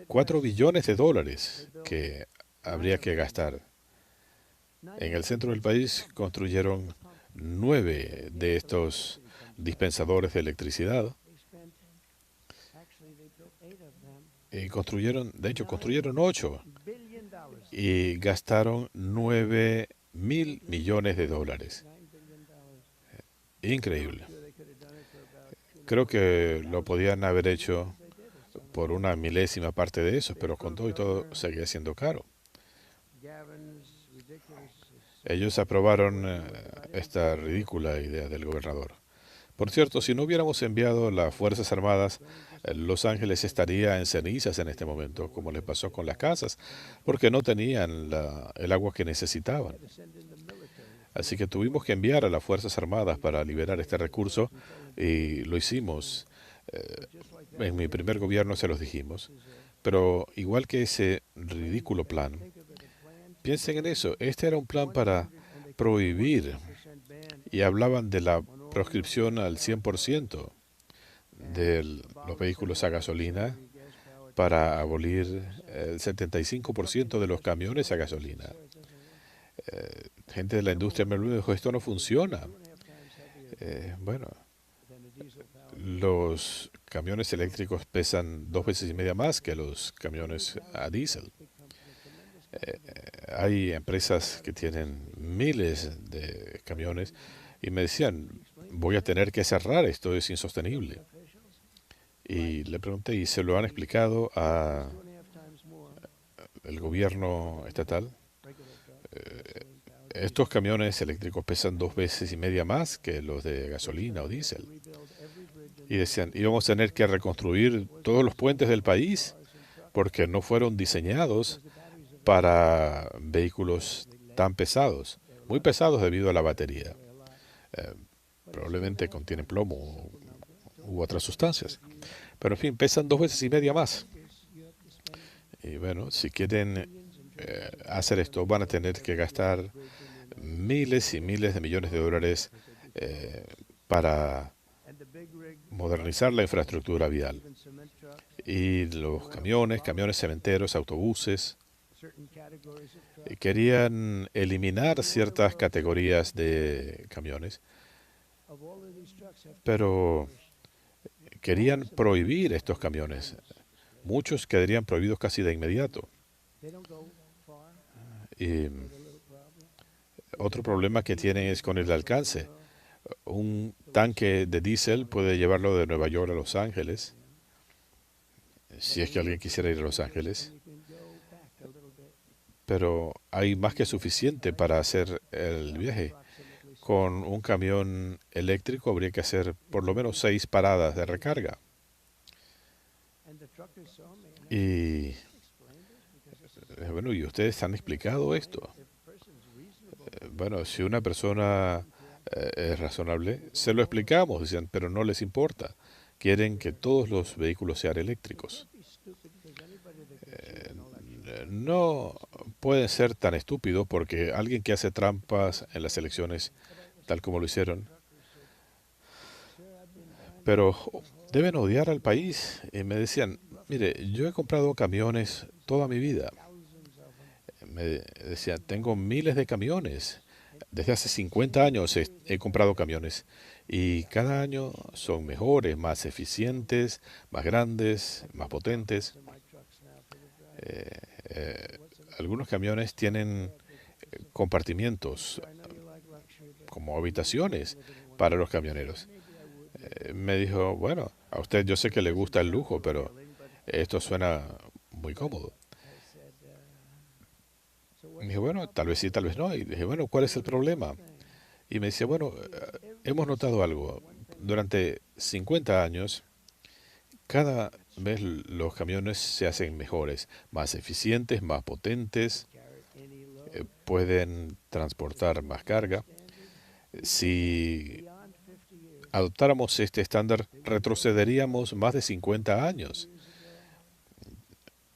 $4 billones que habría que gastar. En el centro del país construyeron 9 de estos dispensadores de electricidad. Y construyeron 8 y gastaron $9.000 millones. Increíble. Creo que lo podían haber hecho por una milésima parte de eso, pero con todo y todo seguía siendo caro. Ellos aprobaron esta ridícula idea del gobernador. Por cierto, si no hubiéramos enviado las Fuerzas Armadas, Los Ángeles estaría en cenizas en este momento, como les pasó con las casas, porque no tenían el agua que necesitaban. Así que tuvimos que enviar a las Fuerzas Armadas para liberar este recurso y lo hicimos. En mi primer gobierno se los dijimos. Pero igual que ese ridículo plan, piensen en eso. Este era un plan para prohibir y hablaban de la proscripción al 100% de los vehículos a gasolina para abolir el 75% de los camiones a gasolina. Gente de la industria me dijo, esto no funciona. Bueno, los camiones eléctricos pesan 2 veces y media más que los camiones a diésel. Hay empresas que tienen miles de camiones y me decían, voy a tener que cerrar, esto es insostenible. Y le pregunté, ¿y se lo han explicado al gobierno estatal? Estos camiones eléctricos pesan 2 veces y media más que los de gasolina o diésel. Y decían, íbamos a tener que reconstruir todos los puentes del país porque no fueron diseñados para vehículos tan pesados, muy pesados debido a la batería. Probablemente contienen plomo u otras sustancias. Pero en fin, pesan 2 veces y media más. Y bueno, si quieren hacer esto, van a tener que gastar miles y miles de millones de dólares para modernizar la infraestructura vial. Y los camiones, camiones cementeros, autobuses, certain categories of trucks. querían eliminar ciertas categorías de camiones, Of all of these trucks have pero querían prohibir estos camiones. Muchos quedarían prohibidos casi de inmediato. they don't go far Y with a little problem. otro problema que tienen es con el alcance. Un tanque de diésel puede llevarlo de Nueva York a Los Ángeles, si es que alguien quisiera ir a Los Ángeles, You can go back a little bit. pero hay más que suficiente para hacer el viaje. Approximately Con un camión eléctrico habría que hacer por lo menos 6 paradas de recarga. and the truckers saw me and Y explained it because this is bueno, y ustedes han explicado esto. if a person's reasonable. Bueno, si una persona es razonable, se lo explicamos, dicen, pero no les importa. Quieren que todos los vehículos sean eléctricos. Don't be stupid because anybody that can cheat an election No pueden ser tan estúpidos porque alguien que hace trampas en las elecciones, tal como lo hicieron, pero deben odiar al país. Y me decían, mire, yo he comprado camiones toda mi vida. Me decían, tengo miles de camiones. Desde hace 50 años he comprado camiones y cada año son mejores, más eficientes, más grandes, más potentes. of my trucks now for the driver. Algunos camiones tienen compartimientos I know you like luxury, but como habitaciones para los camioneros. Me dijo, bueno, a usted yo sé que le gusta el lujo, pero esto suena muy cómodo. I said, so Y what's dije, bueno, tal vez sí, tal vez no. Y dije, bueno, ¿cuál es el problema? Y me dice, bueno, hemos notado algo. Durante 50 años, cada vez los camiones se hacen mejores, más eficientes, más potentes, carry any load pueden transportar más carga. Si beyond 50 years? adoptáramos este estándar, retrocederíamos más de 50 años.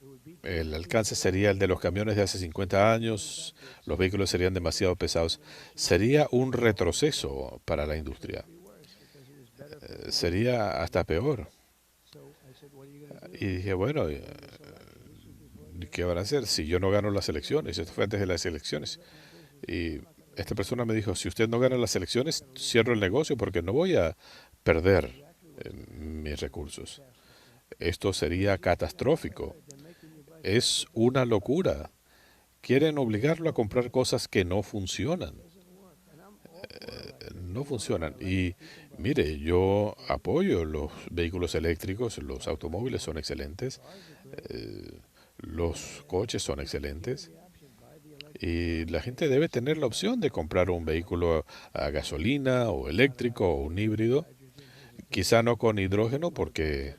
It would be El alcance sería el de los camiones de hace 50 años, los vehículos serían demasiado pesados. Sería un retroceso para la industria. worse because it was better. Sería hasta peor. So I said, what are you going to do? Y dije, bueno, ¿qué van a hacer si yo no gano las elecciones? Esto fue antes de las elecciones. Y esta persona me dijo, si usted no gana las elecciones, cierro el negocio porque no voy a perder mis recursos. Esto sería catastrófico. Es una locura. Quieren obligarlo a comprar cosas que no funcionan. No funcionan. Y mire, yo apoyo los vehículos eléctricos, los automóviles son excelentes, los coches son excelentes. Y la gente debe tener la opción de comprar un vehículo a gasolina o eléctrico o un híbrido. Quizá no con hidrógeno porque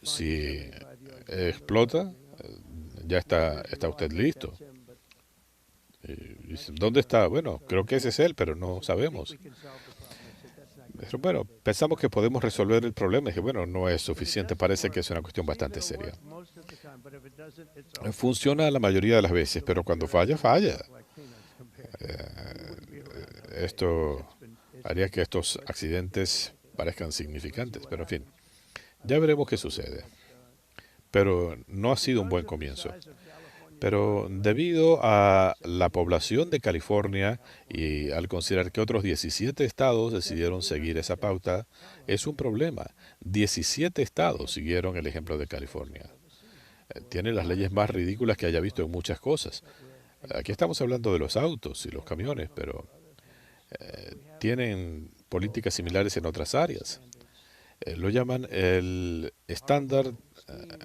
si explota, ya está usted listo. Y dicen, ¿dónde está? Bueno, creo que ese es él, pero no sabemos. Pero bueno, pensamos que podemos resolver el problema. Y dije, bueno, no es suficiente, parece que es una cuestión bastante seria. Most of the time, but if it doesn't, it's all Funciona la mayoría de las veces, pero cuando falla, falla. like peanuts compared. Esto haría que estos accidentes parezcan significantes, pero en fin, ya veremos qué sucede. Pero no ha sido un buen comienzo. Pero debido a la población de California y al considerar que otros 17 estados decidieron seguir esa pauta, es un problema. 17 estados siguieron el ejemplo de California. Tiene las leyes más ridículas que haya visto en muchas cosas. Aquí estamos hablando de los autos y los camiones, pero tienen políticas similares en otras áreas. Lo llaman el estándar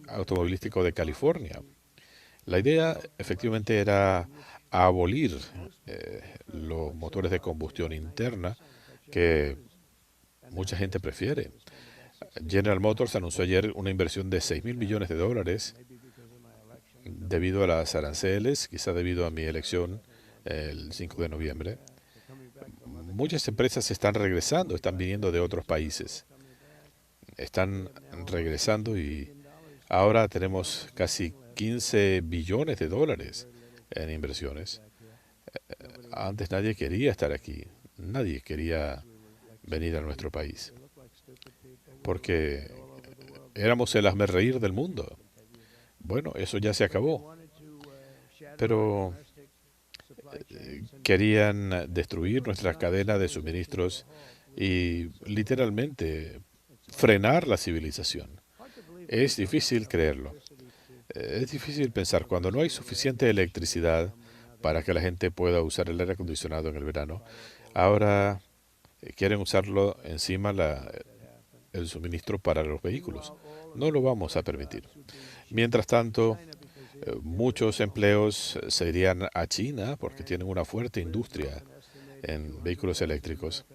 automovilístico de California. La idea efectivamente era abolir los motores de combustión interna que mucha gente prefiere. General Motors anunció ayer una inversión de $6,000 millones debido a las aranceles, quizá debido a mi elección el 5 de noviembre. Muchas empresas están regresando, están viniendo de otros países. Están regresando y ahora tenemos casi $15 billones en inversiones. Antes nadie quería estar aquí, nadie quería venir a nuestro país. porque éramos el hazmerreír del mundo. Bueno, eso ya se acabó, pero querían destruir nuestra cadena de suministros y literalmente frenar la civilización. Es difícil creerlo. Es difícil pensar cuando no hay suficiente electricidad para que la gente pueda usar el aire acondicionado en el verano. Ahora quieren usarlo encima el suministro para los vehículos. No lo vamos a permitir. Mientras tanto, muchos empleos se irían a China porque tienen una fuerte industria en vehículos eléctricos.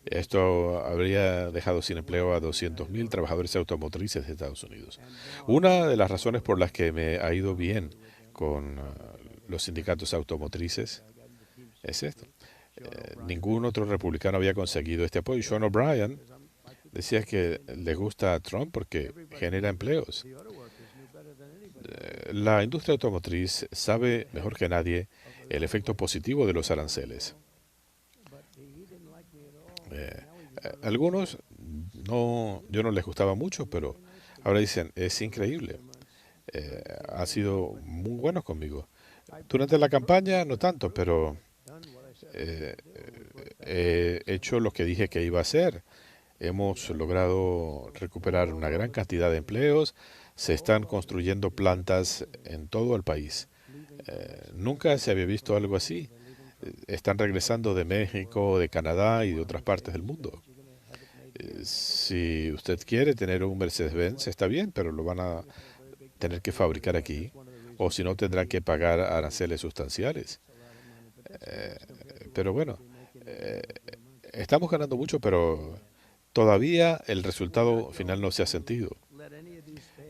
Esto habría dejado sin empleo a 200.000 trabajadores automotrices de Estados Unidos. Una de las razones por las que me ha ido bien con los sindicatos automotrices es esto. Ningún otro republicano había conseguido este apoyo. Sean O'Brien decía que le gusta a Trump porque genera empleos. La industria automotriz sabe mejor que nadie el efecto positivo de los aranceles. Algunos yo no les gustaba mucho, pero ahora dicen, es increíble. Ha sido muy buenos conmigo. Durante la campaña no tanto, pero he hecho lo que dije que iba a hacer. Hemos logrado recuperar una gran cantidad de empleos. Se están construyendo plantas en todo el país. Nunca se había visto algo así. Están regresando de México, de Canadá y de otras partes del mundo. Si usted quiere tener un Mercedes-Benz, está bien, pero lo van a tener que fabricar aquí. O si no, tendrán que pagar aranceles sustanciales. Pero bueno, estamos ganando mucho, pero todavía el resultado final no se ha sentido.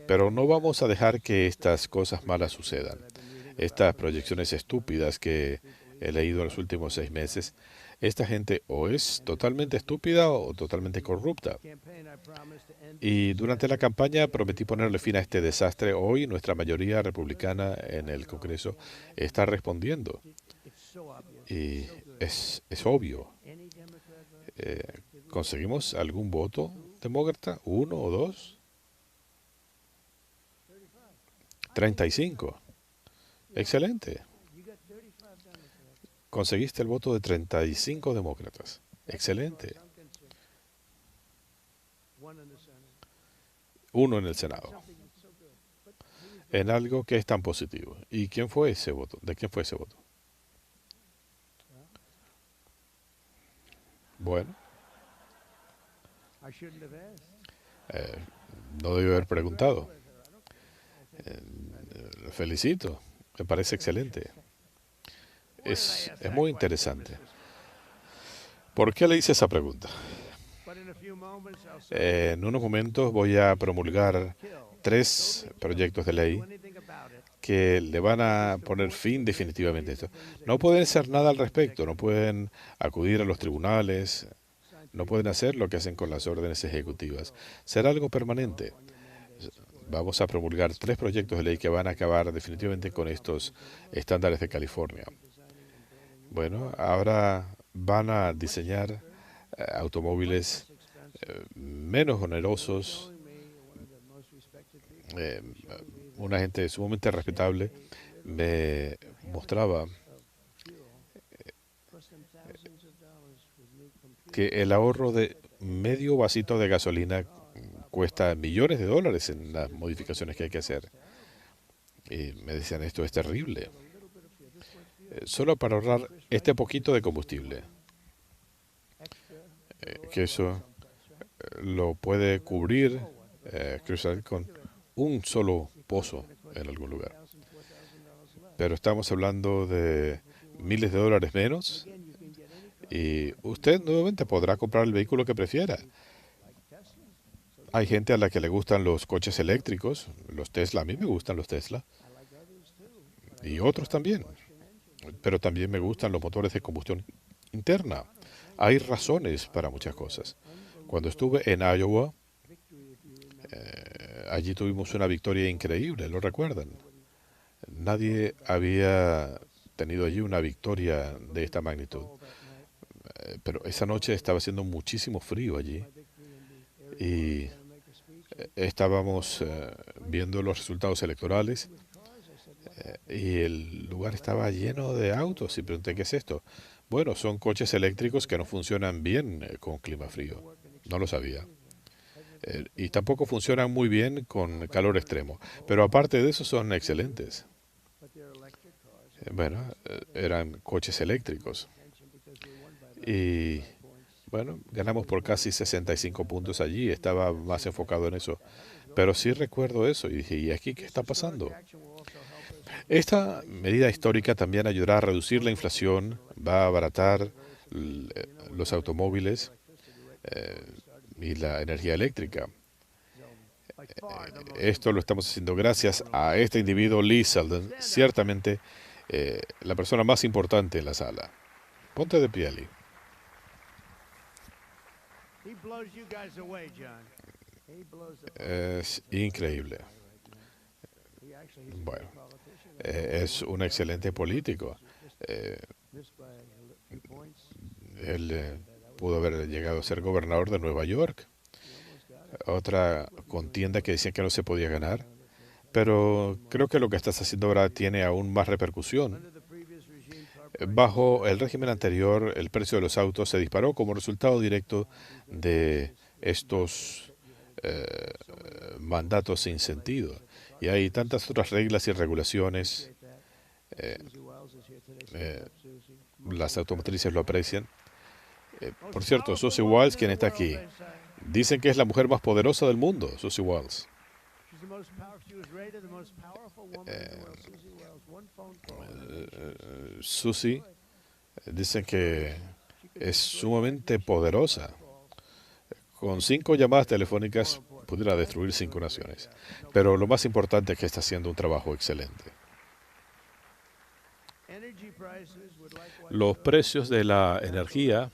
Pero no vamos a dejar que estas cosas malas sucedan. Estas proyecciones estúpidas que he leído en los últimos 6 meses, esta gente o es totalmente estúpida o totalmente corrupta. Y durante la campaña prometí ponerle fin a este desastre. Hoy nuestra mayoría republicana en el Congreso está respondiendo. Y es obvio. ¿Conseguimos algún voto demócrata? ¿1 o 2? 35. Excelente. Conseguiste el voto de 35 demócratas. Excelente. 1 en el Senado. En algo que es tan positivo. ¿Y quién fue ese voto? ¿De quién fue ese voto? Bueno, no debí haber preguntado. Lo felicito. Me parece excelente. Es muy interesante. ¿Por qué le hice esa pregunta? En unos momentos voy a promulgar 3 proyectos de ley que le van a poner fin definitivamente a esto. No pueden hacer nada al respecto, no pueden acudir a los tribunales, no pueden hacer lo que hacen con las órdenes ejecutivas. Será algo permanente. Vamos a promulgar 3 proyectos de ley que van a acabar definitivamente con estos estándares de California. Bueno, ahora van a diseñar automóviles menos onerosos. Una gente sumamente respetable me mostraba que el ahorro de medio vasito de gasolina cuesta millones de dólares en las modificaciones que hay que hacer. Y me decían, esto es terrible. Solo para ahorrar este poquito de combustible. Que eso lo puede cubrir con un solo pozo en algún lugar. Pero estamos hablando de miles de dólares menos y usted nuevamente podrá comprar el vehículo que prefiera. Hay gente a la que le gustan los coches eléctricos, los Tesla. A mí me gustan los Tesla. Y otros también. Pero también me gustan los motores de combustión interna. Hay razones para muchas cosas. Cuando estuve en Iowa, allí tuvimos una victoria increíble, ¿lo recuerdan? Nadie había tenido allí una victoria de esta magnitud. Pero esa noche estaba haciendo muchísimo frío allí. y estábamos viendo los resultados electorales y el lugar estaba lleno de autos y pregunté, ¿qué es esto? Bueno, son coches eléctricos que no funcionan bien con clima frío. No lo sabía. Y tampoco funcionan muy bien con calor extremo. Pero aparte de eso son excelentes. Bueno, eran coches eléctricos. Y bueno, ganamos por casi 65 puntos allí. Estaba más enfocado en eso. Pero sí recuerdo eso y dije, ¿y aquí qué está pasando? Esta medida histórica también ayudará a reducir la inflación, va a abaratar los automóviles y la energía eléctrica. Esto lo estamos haciendo gracias a este individuo, Lee Selden, ciertamente la persona más importante en la sala. Ponte de pie, Lee. Es increíble. Bueno, es un excelente político. Eh, él pudo haber llegado a ser gobernador de Nueva York. Otra contienda que decían que no se podía ganar. Pero creo que lo que estás haciendo ahora tiene aún más repercusión. Bajo el régimen anterior, el precio de los autos se disparó como resultado directo de estos mandatos sin sentido. Y hay tantas otras reglas y regulaciones. eh, eh, las automotrices lo aprecian. Por cierto, Susie Wiles, quien está aquí, dicen que es la mujer más poderosa del mundo, Susie Wiles. Susie, dicen que es sumamente poderosa. Con 5 llamadas telefónicas pudiera destruir 5 naciones. Pero lo más importante es que está haciendo un trabajo excelente. Los precios de la energía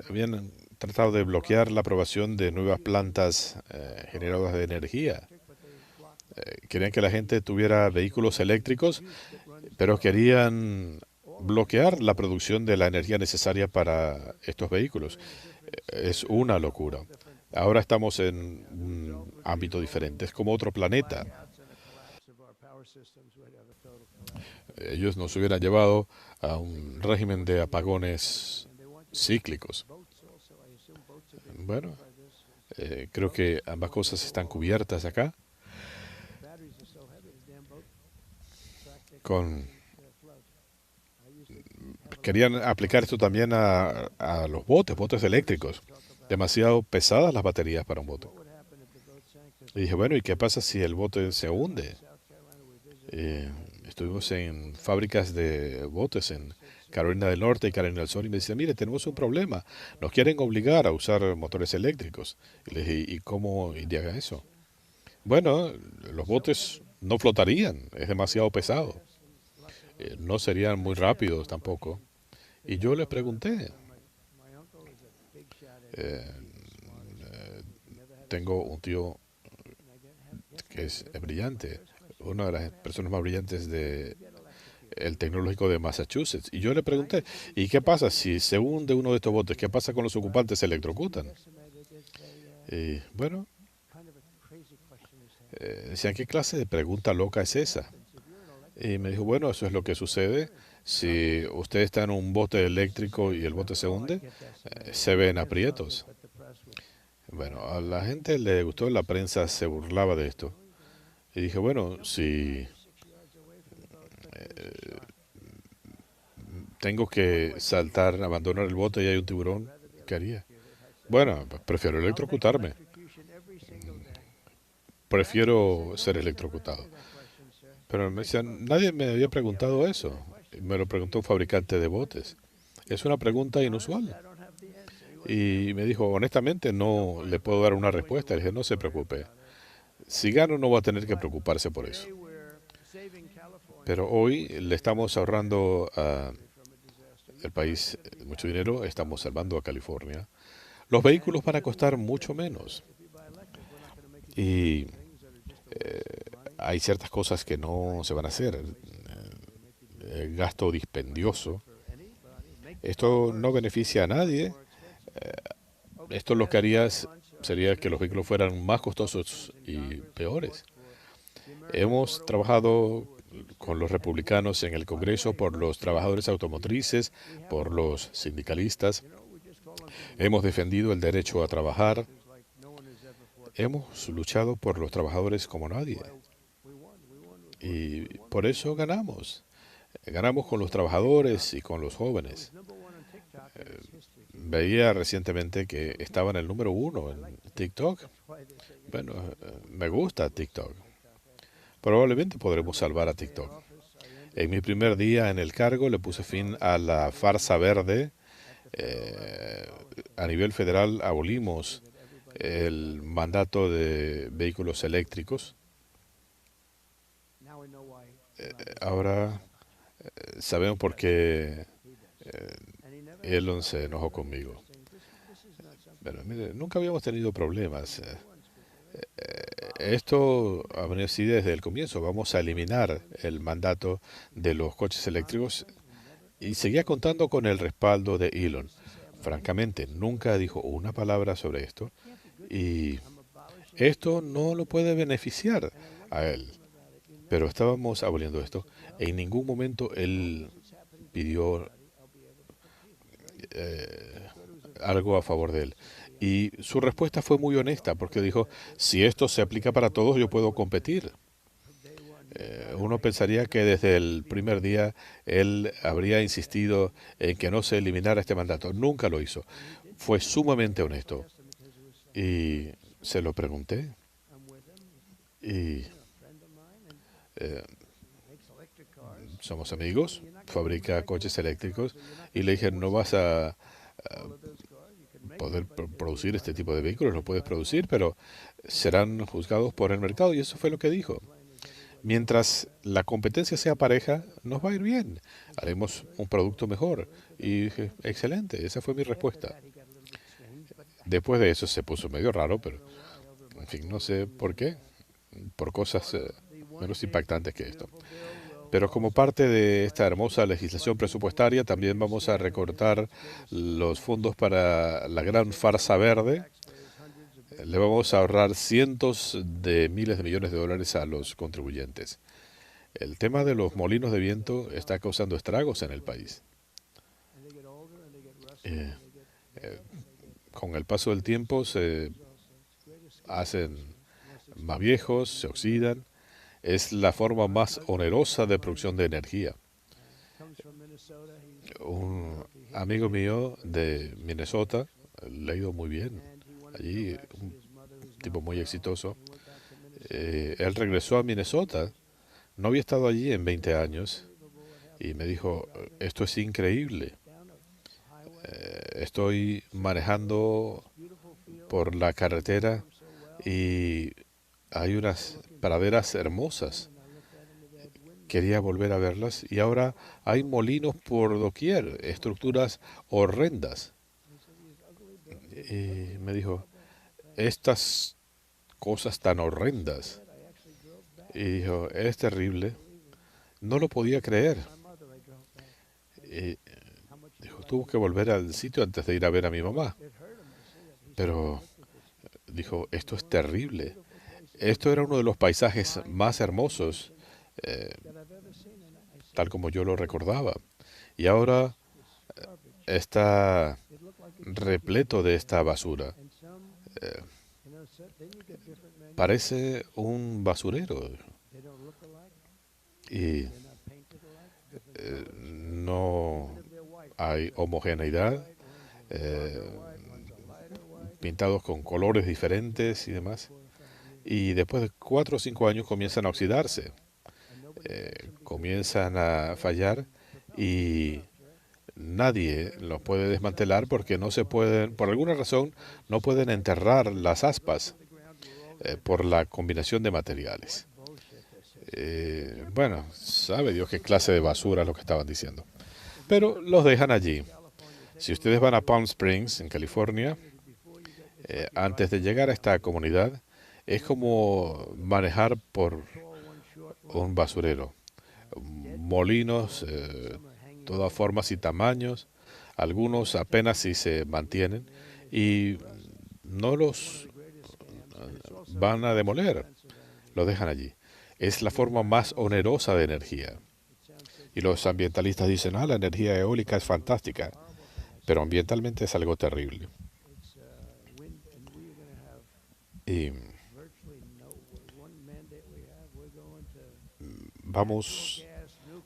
habían tratado de bloquear la aprobación de nuevas plantas generadoras de energía. Querían que la gente tuviera vehículos eléctricos, pero querían bloquear la producción de la energía necesaria para estos vehículos. Es una locura. Ahora estamos en un ámbito diferente, es como otro planeta. Ellos nos hubieran llevado a un régimen de apagones cíclicos. Bueno, creo que ambas cosas están cubiertas acá. Querían aplicar esto también a los botes eléctricos. Demasiado pesadas las baterías para un bote. Y dije, bueno, ¿y qué pasa si el bote se hunde? Estuvimos en fábricas de botes en Carolina del Norte y Carolina del Sur y me decían, mire, tenemos un problema. Nos quieren obligar a usar motores eléctricos. Y le dije, ¿y cómo iría eso? Bueno, los botes no flotarían, es demasiado pesado. No serían muy rápidos tampoco. Y yo le pregunté, eh, tengo un tío que es brillante, una de las personas más brillantes de el tecnológico de Massachusetts. Y yo le pregunté, ¿y qué pasa si se hunde uno de estos botes? ¿Qué pasa con los ocupantes? ¿Se electrocutan? Y bueno, decían, ¿qué clase de pregunta loca es esa? Y me dijo, bueno, eso es lo que sucede. Si usted está en un bote eléctrico y el bote se hunde, se ven aprietos. Bueno, a la gente le gustó, la prensa se burlaba de esto. Y dije, bueno, si tengo que saltar, abandonar el bote y hay un tiburón, ¿qué haría? Bueno, prefiero electrocutarme. Prefiero ser electrocutado. Pero me decían, nadie me había preguntado eso. Me lo preguntó un fabricante de botes. Es una pregunta inusual. Y me dijo, honestamente, no le puedo dar una respuesta. Le dije, no se preocupe. Si gano, no va a tener que preocuparse por eso. Pero hoy le estamos ahorrando al país mucho dinero, estamos salvando a California. Los vehículos van a costar mucho menos. Y hay ciertas cosas que no se van a hacer. Gasto dispendioso. Esto no beneficia a nadie. Esto lo que haría sería que los vehículos fueran más costosos y peores. Hemos trabajado con los republicanos en el Congreso por los trabajadores automotrices, por los sindicalistas. Hemos defendido el derecho a trabajar. Hemos luchado por los trabajadores como nadie. Y por eso ganamos. Ganamos con los trabajadores y con los jóvenes. Veía recientemente que estaba en el número 1 en TikTok. Bueno, me gusta TikTok. Probablemente podremos salvar a TikTok. En mi primer día en el cargo le puse fin a la farsa verde. A nivel federal abolimos el mandato de vehículos eléctricos. Ahora sabemos por qué Elon se enojó conmigo. Pero mire, nunca habíamos tenido problemas. Esto ha venido así desde el comienzo. Vamos a eliminar el mandato de los coches eléctricos y seguía contando con el respaldo de Elon. Francamente, nunca dijo una palabra sobre esto y esto no lo puede beneficiar a él. Pero estábamos aboliendo esto. En ningún momento él pidió algo a favor de él. Y su respuesta fue muy honesta porque dijo, si esto se aplica para todos, yo puedo competir. Uno pensaría que desde el primer día él habría insistido en que no se eliminara este mandato. Nunca lo hizo. Fue sumamente honesto. Y se lo pregunté. Y somos amigos, fabrica coches eléctricos. Y le dije, no vas a poder producir este tipo de vehículos, lo puedes producir, pero serán juzgados por el mercado. Y eso fue lo que dijo. Mientras la competencia sea pareja, nos va a ir bien. Haremos un producto mejor. Y dije, excelente, esa fue mi respuesta. Después de eso se puso medio raro, pero en fin, no sé por qué. Por cosas menos impactantes que esto. Pero como parte de esta hermosa legislación presupuestaria, también vamos a recortar los fondos para la gran farsa verde. Le vamos a ahorrar cientos de miles de millones de dólares a los contribuyentes. El tema de los molinos de viento está causando estragos en el país. Con el paso del tiempo se hacen más viejos, se oxidan. Es la forma más onerosa de producción de energía. Un amigo mío de Minnesota, le ha ido muy bien allí, un tipo muy exitoso. Él regresó a Minnesota, no había estado allí en 20 años, y me dijo, esto es increíble. Estoy manejando por la carretera y hay unas praderas hermosas. Quería volver a verlas y ahora hay molinos por doquier, estructuras horrendas. Y me dijo, estas cosas tan horrendas. Y dijo, es terrible. No lo podía creer. Y dijo, tuvo que volver al sitio antes de ir a ver a mi mamá. Pero dijo, esto es terrible. Esto era uno de los paisajes más hermosos, tal como yo lo recordaba. Y ahora está repleto de esta basura. Parece un basurero. Y no hay homogeneidad, pintados con colores diferentes y demás. Y después de 4 o 5 años comienzan a oxidarse, comienzan a fallar y nadie los puede desmantelar porque no se pueden, por alguna razón, no pueden enterrar las aspas por la combinación de materiales. Bueno, sabe Dios qué clase de basura es lo que estaban diciendo. Pero los dejan allí. Si ustedes van a Palm Springs, en California, antes de llegar a esta comunidad, es como manejar por un basurero. Molinos, todas formas y tamaños. Algunos apenas si se mantienen y no los van a demoler, lo dejan allí. Es la forma más onerosa de energía. Y los ambientalistas dicen, la energía eólica es fantástica, pero ambientalmente es algo terrible. Y vamos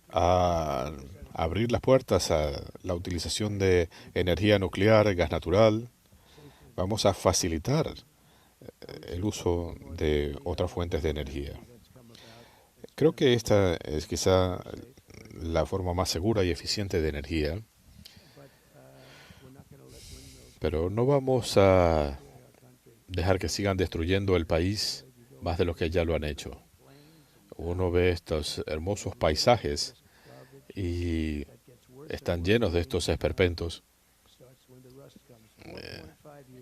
a abrir las puertas a la utilización de energía nuclear, gas natural. Vamos a facilitar el uso de otras fuentes de energía. Creo que esta es quizá la forma más segura y eficiente de energía, pero no vamos a dejar que sigan destruyendo el país más de lo que ya lo han hecho. Uno ve estos hermosos paisajes y están llenos de estos esperpentos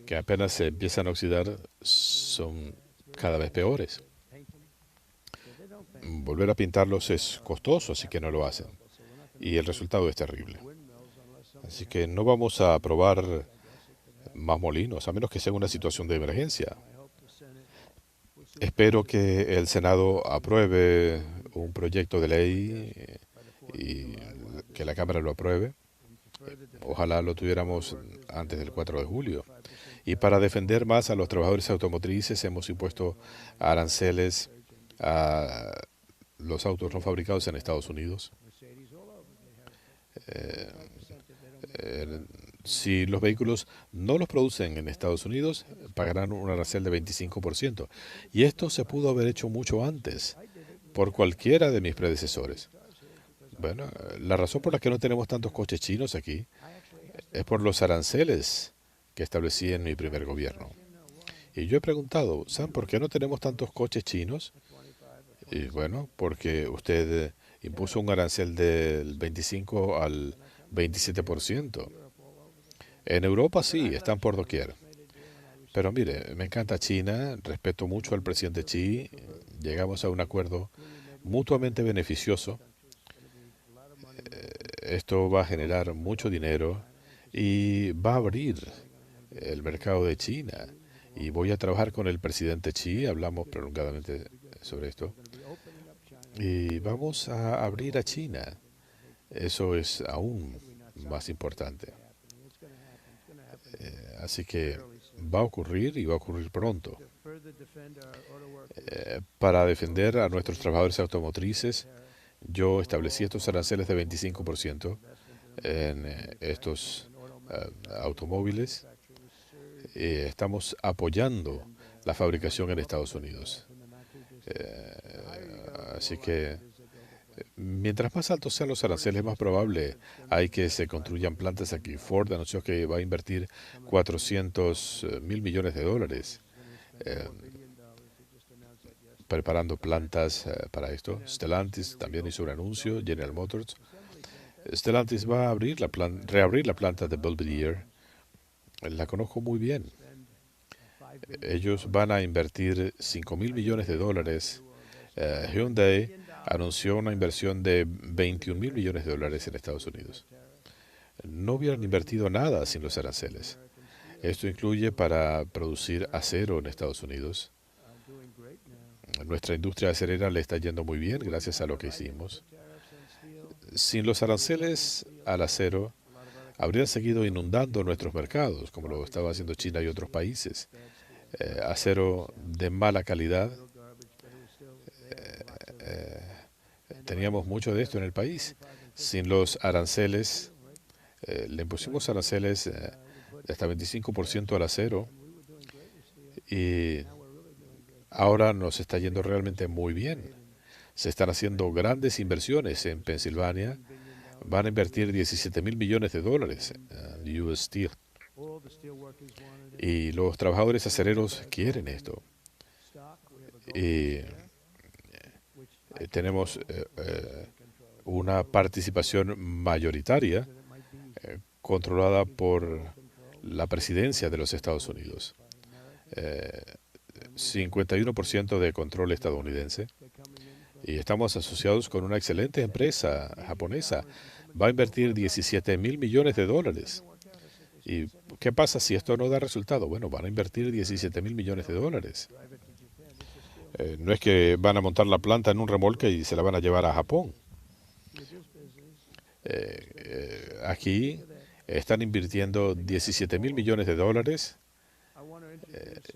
que apenas se empiezan a oxidar, son cada vez peores. Volver a pintarlos es costoso, así que no lo hacen. Y el resultado es terrible. Así que no vamos a aprobar más molinos, a menos que sea una situación de emergencia. Espero que el Senado apruebe un proyecto de ley y que la Cámara lo apruebe. Ojalá lo tuviéramos antes del 4 de julio. Y para defender más a los trabajadores automotrices hemos impuesto aranceles a los autos no fabricados en Estados Unidos. Si los vehículos no los producen en Estados Unidos, pagarán un arancel de 25%. Y esto se pudo haber hecho mucho antes, por cualquiera de mis predecesores. Bueno, la razón por la que no tenemos tantos coches chinos aquí es por los aranceles que establecí en mi primer gobierno. Y yo he preguntado, ¿saben por qué no tenemos tantos coches chinos? Y bueno, porque usted impuso un arancel del 25 al 27%. En Europa sí, están por doquier. Pero mire, me encanta China, respeto mucho al presidente Xi, llegamos a un acuerdo mutuamente beneficioso. Esto va a generar mucho dinero y va a abrir el mercado de China. Y voy a trabajar con el presidente Xi, hablamos prolongadamente sobre esto. Y vamos a abrir a China. Eso es aún más importante. Así que va a ocurrir y va a ocurrir pronto. Para defender a nuestros trabajadores automotrices, yo establecí estos aranceles de 25% en estos automóviles. Estamos apoyando la fabricación en Estados Unidos. Así que mientras más altos sean los aranceles, más probable hay que se construyan plantas aquí. Ford anunció que va a invertir 400.000 millones de dólares preparando plantas para esto. Stellantis también hizo un anuncio, General Motors. Stellantis va a reabrir la planta de Belvidere. La conozco muy bien. Ellos van a invertir 5.000 millones de dólares. Hyundai anunció una inversión de 21.000 millones de dólares en Estados Unidos. No hubieran invertido nada sin los aranceles. Esto incluye para producir acero en Estados Unidos. Nuestra industria acerera le está yendo muy bien gracias a lo que hicimos. Sin los aranceles al acero, habrían seguido inundando nuestros mercados, como lo estaba haciendo China y otros países. Acero de mala calidad. Teníamos mucho de esto en el país. Sin los aranceles, le impusimos aranceles de hasta 25% al acero y ahora nos está yendo realmente muy bien. Se están haciendo grandes inversiones en Pensilvania. Van a invertir 17.000 millones de dólares en US Steel. Y los trabajadores acereros quieren esto. Y tenemos una participación mayoritaria controlada por la presidencia de los Estados Unidos. 51% de control estadounidense. Y estamos asociados con una excelente empresa japonesa. va a invertir 17.000 millones de dólares. ¿Y qué pasa si esto no da resultado? Bueno, van a invertir 17.000 millones de dólares. No es que van a montar la planta en un remolque y se la van a llevar a Japón. Aquí están invirtiendo 17.000 millones de dólares.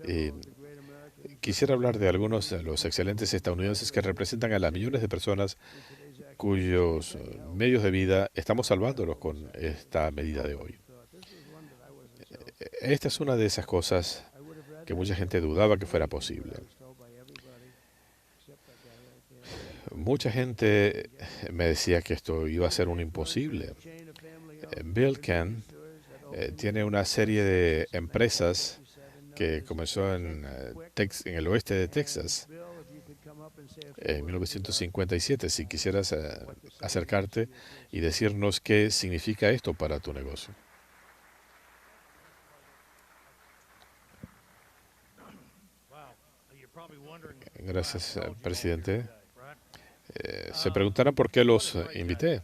Y quisiera hablar de algunos de los excelentes estadounidenses que representan a las millones de personas cuyos medios de vida estamos salvándolos con esta medida de hoy. Esta es una de esas cosas que mucha gente dudaba que fuera posible. Mucha gente me decía que esto iba a ser un imposible. Bill Ken tiene una serie de empresas que comenzó en el oeste de Texas en 1957. Si quisieras acercarte y decirnos qué significa esto para tu negocio. Gracias, presidente. Se preguntarán por qué los invité.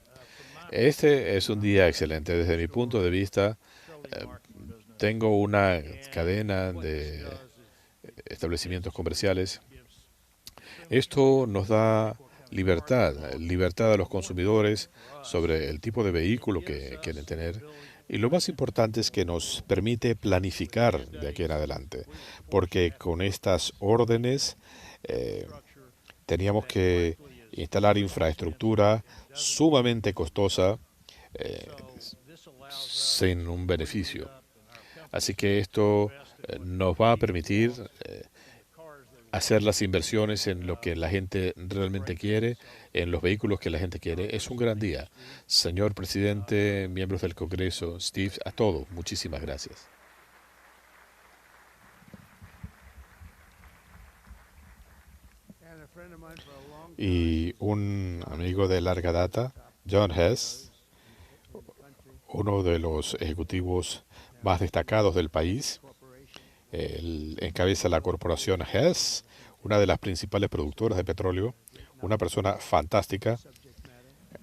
Este es un día excelente. Desde mi punto de vista, tengo una cadena de establecimientos comerciales. Esto nos da libertad a los consumidores sobre el tipo de vehículo que quieren tener. Y lo más importante es que nos permite planificar de aquí en adelante, porque con estas órdenes teníamos que instalar infraestructura sumamente costosa sin un beneficio. Así que esto nos va a permitir hacer las inversiones en lo que la gente realmente quiere, en los vehículos que la gente quiere. Es un gran día. Señor presidente, miembros del Congreso, Steve, a todos, muchísimas gracias. Y un amigo de larga data, John Hess, uno de los ejecutivos más destacados del país. Él encabeza la corporación Hess, una de las principales productoras de petróleo, una persona fantástica,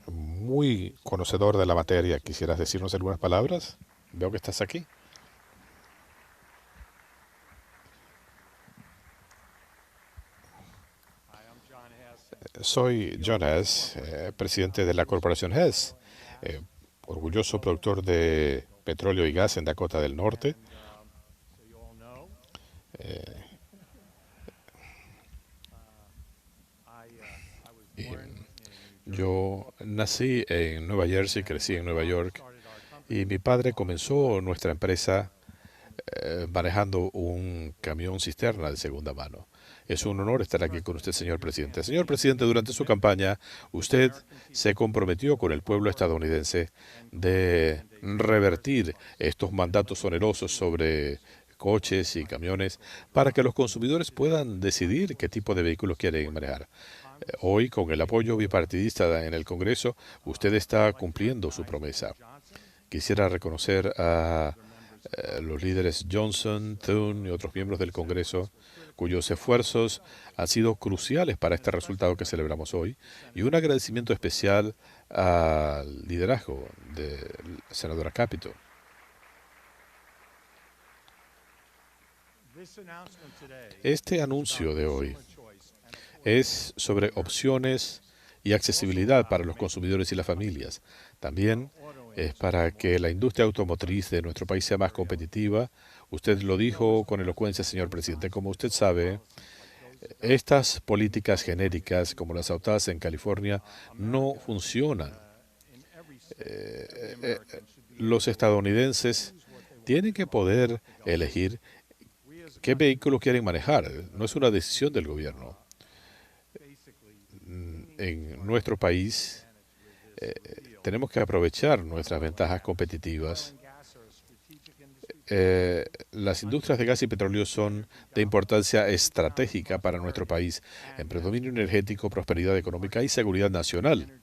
muy conocedor de la materia. ¿Quisieras decirnos algunas palabras? Veo que estás aquí. Soy John Hess, presidente de la corporación Hess, orgulloso productor de petróleo y gas en Dakota del Norte. Yo nací en Nueva Jersey, crecí en Nueva York, y mi padre comenzó nuestra empresa manejando un camión cisterna de segunda mano. Es un honor estar aquí con usted, señor presidente. Señor presidente, durante su campaña, usted se comprometió con el pueblo estadounidense de revertir estos mandatos onerosos sobre coches y camiones para que los consumidores puedan decidir qué tipo de vehículos quieren manejar. Hoy, con el apoyo bipartidista en el Congreso, usted está cumpliendo su promesa. Quisiera reconocer a los líderes Johnson, Thune y otros miembros del Congreso, cuyos esfuerzos han sido cruciales para este resultado que celebramos hoy, y un agradecimiento especial al liderazgo de la senadora Capito. Este anuncio de hoy es sobre opciones y accesibilidad para los consumidores y las familias. También es para que la industria automotriz de nuestro país sea más competitiva. Usted lo dijo con elocuencia, señor presidente. Como usted sabe, estas políticas genéricas, como las adoptadas en California, no funcionan. Los estadounidenses tienen que poder elegir qué vehículo quieren manejar. No es una decisión del gobierno. En nuestro país tenemos que aprovechar nuestras ventajas competitivas. Las industrias de gas y petróleo son de importancia estratégica para nuestro país en predominio energético, prosperidad económica y seguridad nacional.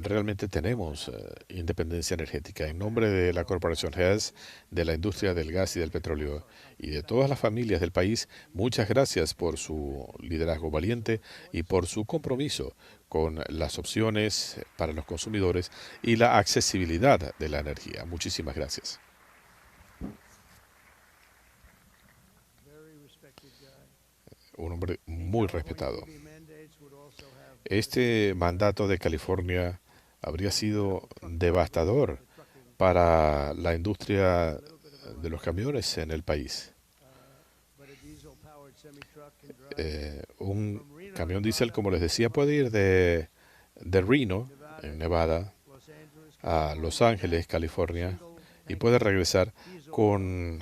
realmente tenemos independencia energética. En nombre de la Corporación Hess, de la industria del gas y del petróleo y de todas las familias del país, muchas gracias por su liderazgo valiente y por su compromiso con las opciones para los consumidores y la accesibilidad de la energía. Muchísimas gracias. Un hombre muy respetado. Este mandato de California habría sido devastador para la industria de los camiones en el país. Un camión diésel, como les decía, puede ir de Reno, en Nevada, a Los Ángeles, California, y puede regresar con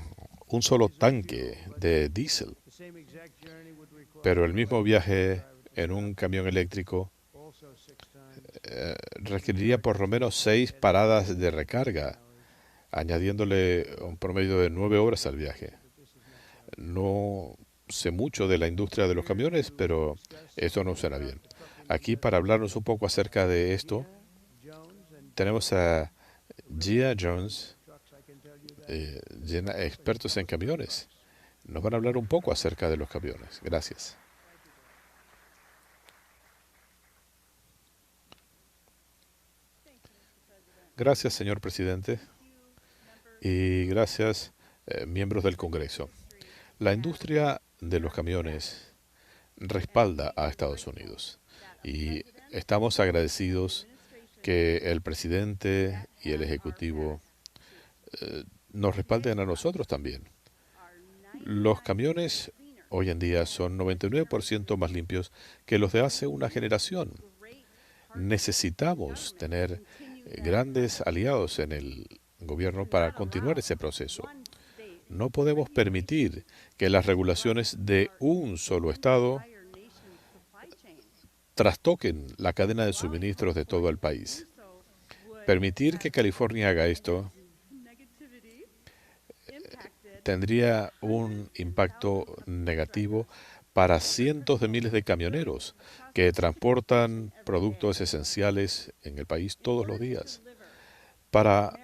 un solo tanque de diésel. Pero el mismo viaje en un camión eléctrico requeriría por lo menos 6 paradas de recarga, añadiéndole un promedio de 9 horas al viaje. No sé mucho de la industria de los camiones, pero esto no suena bien. Aquí, para hablarnos un poco acerca de esto, tenemos a Gia Jones, expertos en camiones. Nos van a hablar un poco acerca de los camiones. Gracias. Gracias, señor presidente, y gracias, miembros del Congreso. La industria de los camiones respalda a Estados Unidos y estamos agradecidos que el presidente y el ejecutivo nos respalden a nosotros también. Los camiones hoy en día son 99% más limpios que los de hace una generación. Necesitamos tener grandes aliados en el gobierno para continuar ese proceso. No podemos permitir que las regulaciones de un solo estado trastoquen la cadena de suministros de todo el país. Permitir que California haga esto tendría un impacto negativo para cientos de miles de camioneros que transportan productos esenciales en el país todos los días. Para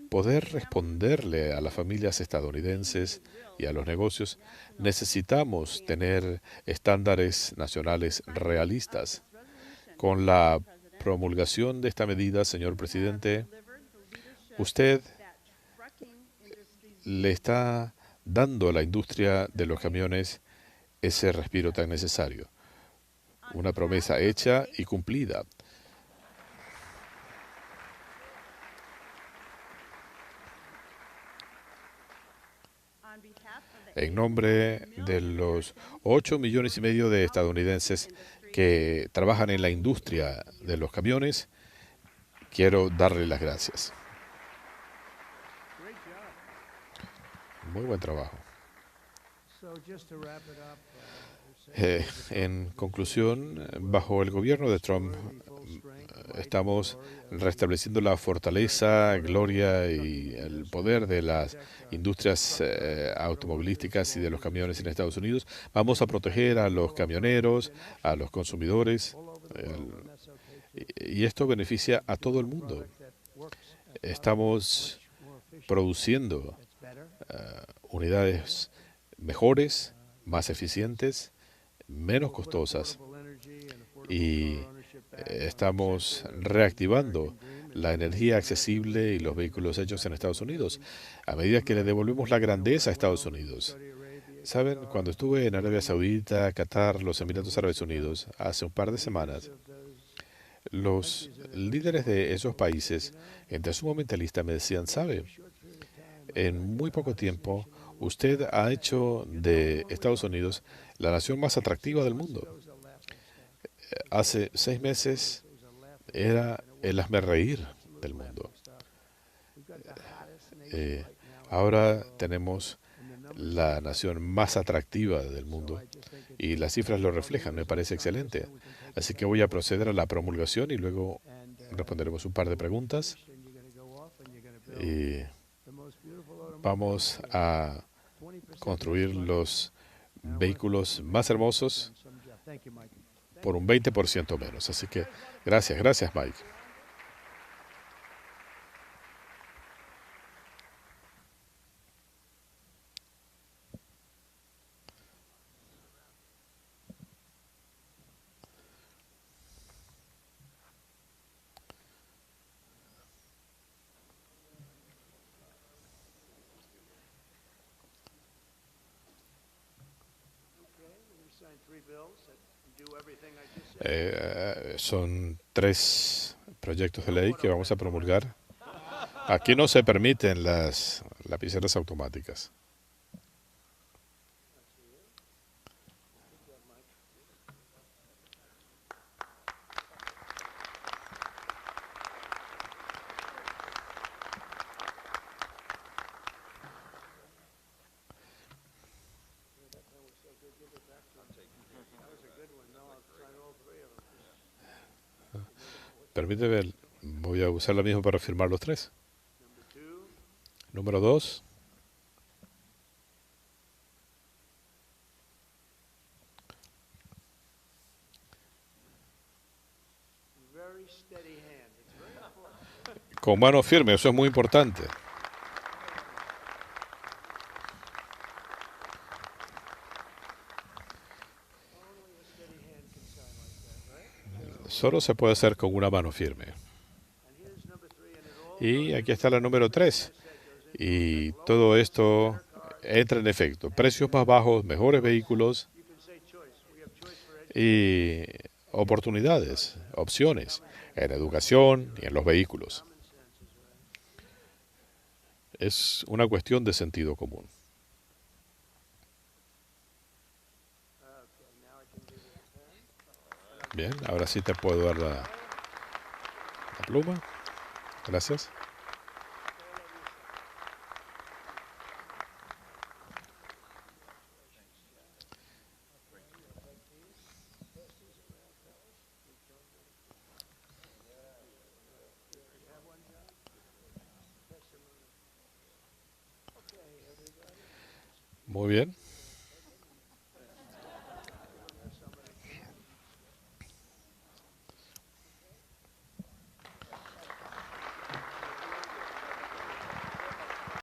poder responderle a las familias estadounidenses y a los negocios, necesitamos tener estándares nacionales realistas. Con la promulgación de esta medida, señor presidente, usted le está dando a la industria de los camiones ese respiro tan necesario. Una promesa hecha y cumplida. En nombre de los 8,5 millones de estadounidenses que trabajan en la industria de los camiones, quiero darle las gracias. Muy buen trabajo. En conclusión, bajo el gobierno de Trump, estamos restableciendo la fortaleza, gloria y el poder de las industrias automovilísticas y de los camiones en Estados Unidos. Vamos a proteger a los camioneros, a los consumidores, y esto beneficia a todo el mundo. Estamos produciendo unidades mejores, más eficientes, menos costosas, y estamos reactivando la energía accesible y los vehículos hechos en Estados Unidos a medida que le devolvemos la grandeza a Estados Unidos. Saben, cuando estuve en Arabia Saudita, Qatar, los Emiratos Árabes Unidos, hace un par de semanas, los líderes de esos países, entre sumamente lista, me decían, ¿sabe? En muy poco tiempo, usted ha hecho de Estados Unidos la nación más atractiva del mundo. Hace 6 meses era el hazmerreír del mundo. Ahora tenemos la nación más atractiva del mundo y las cifras lo reflejan. Me parece excelente. Así que voy a proceder a la promulgación y luego responderemos un par de preguntas. Y vamos a construir los vehículos más hermosos por un 20% menos. Así que gracias, Mike. Son 3 proyectos de ley que vamos a promulgar. Aquí no se permiten las lapiceras automáticas. Permíteme, voy a usar la misma para firmar los 3. Número 2. Con mano firme, eso es muy importante. Solo se puede hacer con una mano firme. Y aquí está la número 3. Y todo esto entra en efecto. Precios más bajos, mejores vehículos y oportunidades, opciones en educación y en los vehículos. Es una cuestión de sentido común. Bien, ahora sí te puedo dar la pluma. Gracias. Muy bien.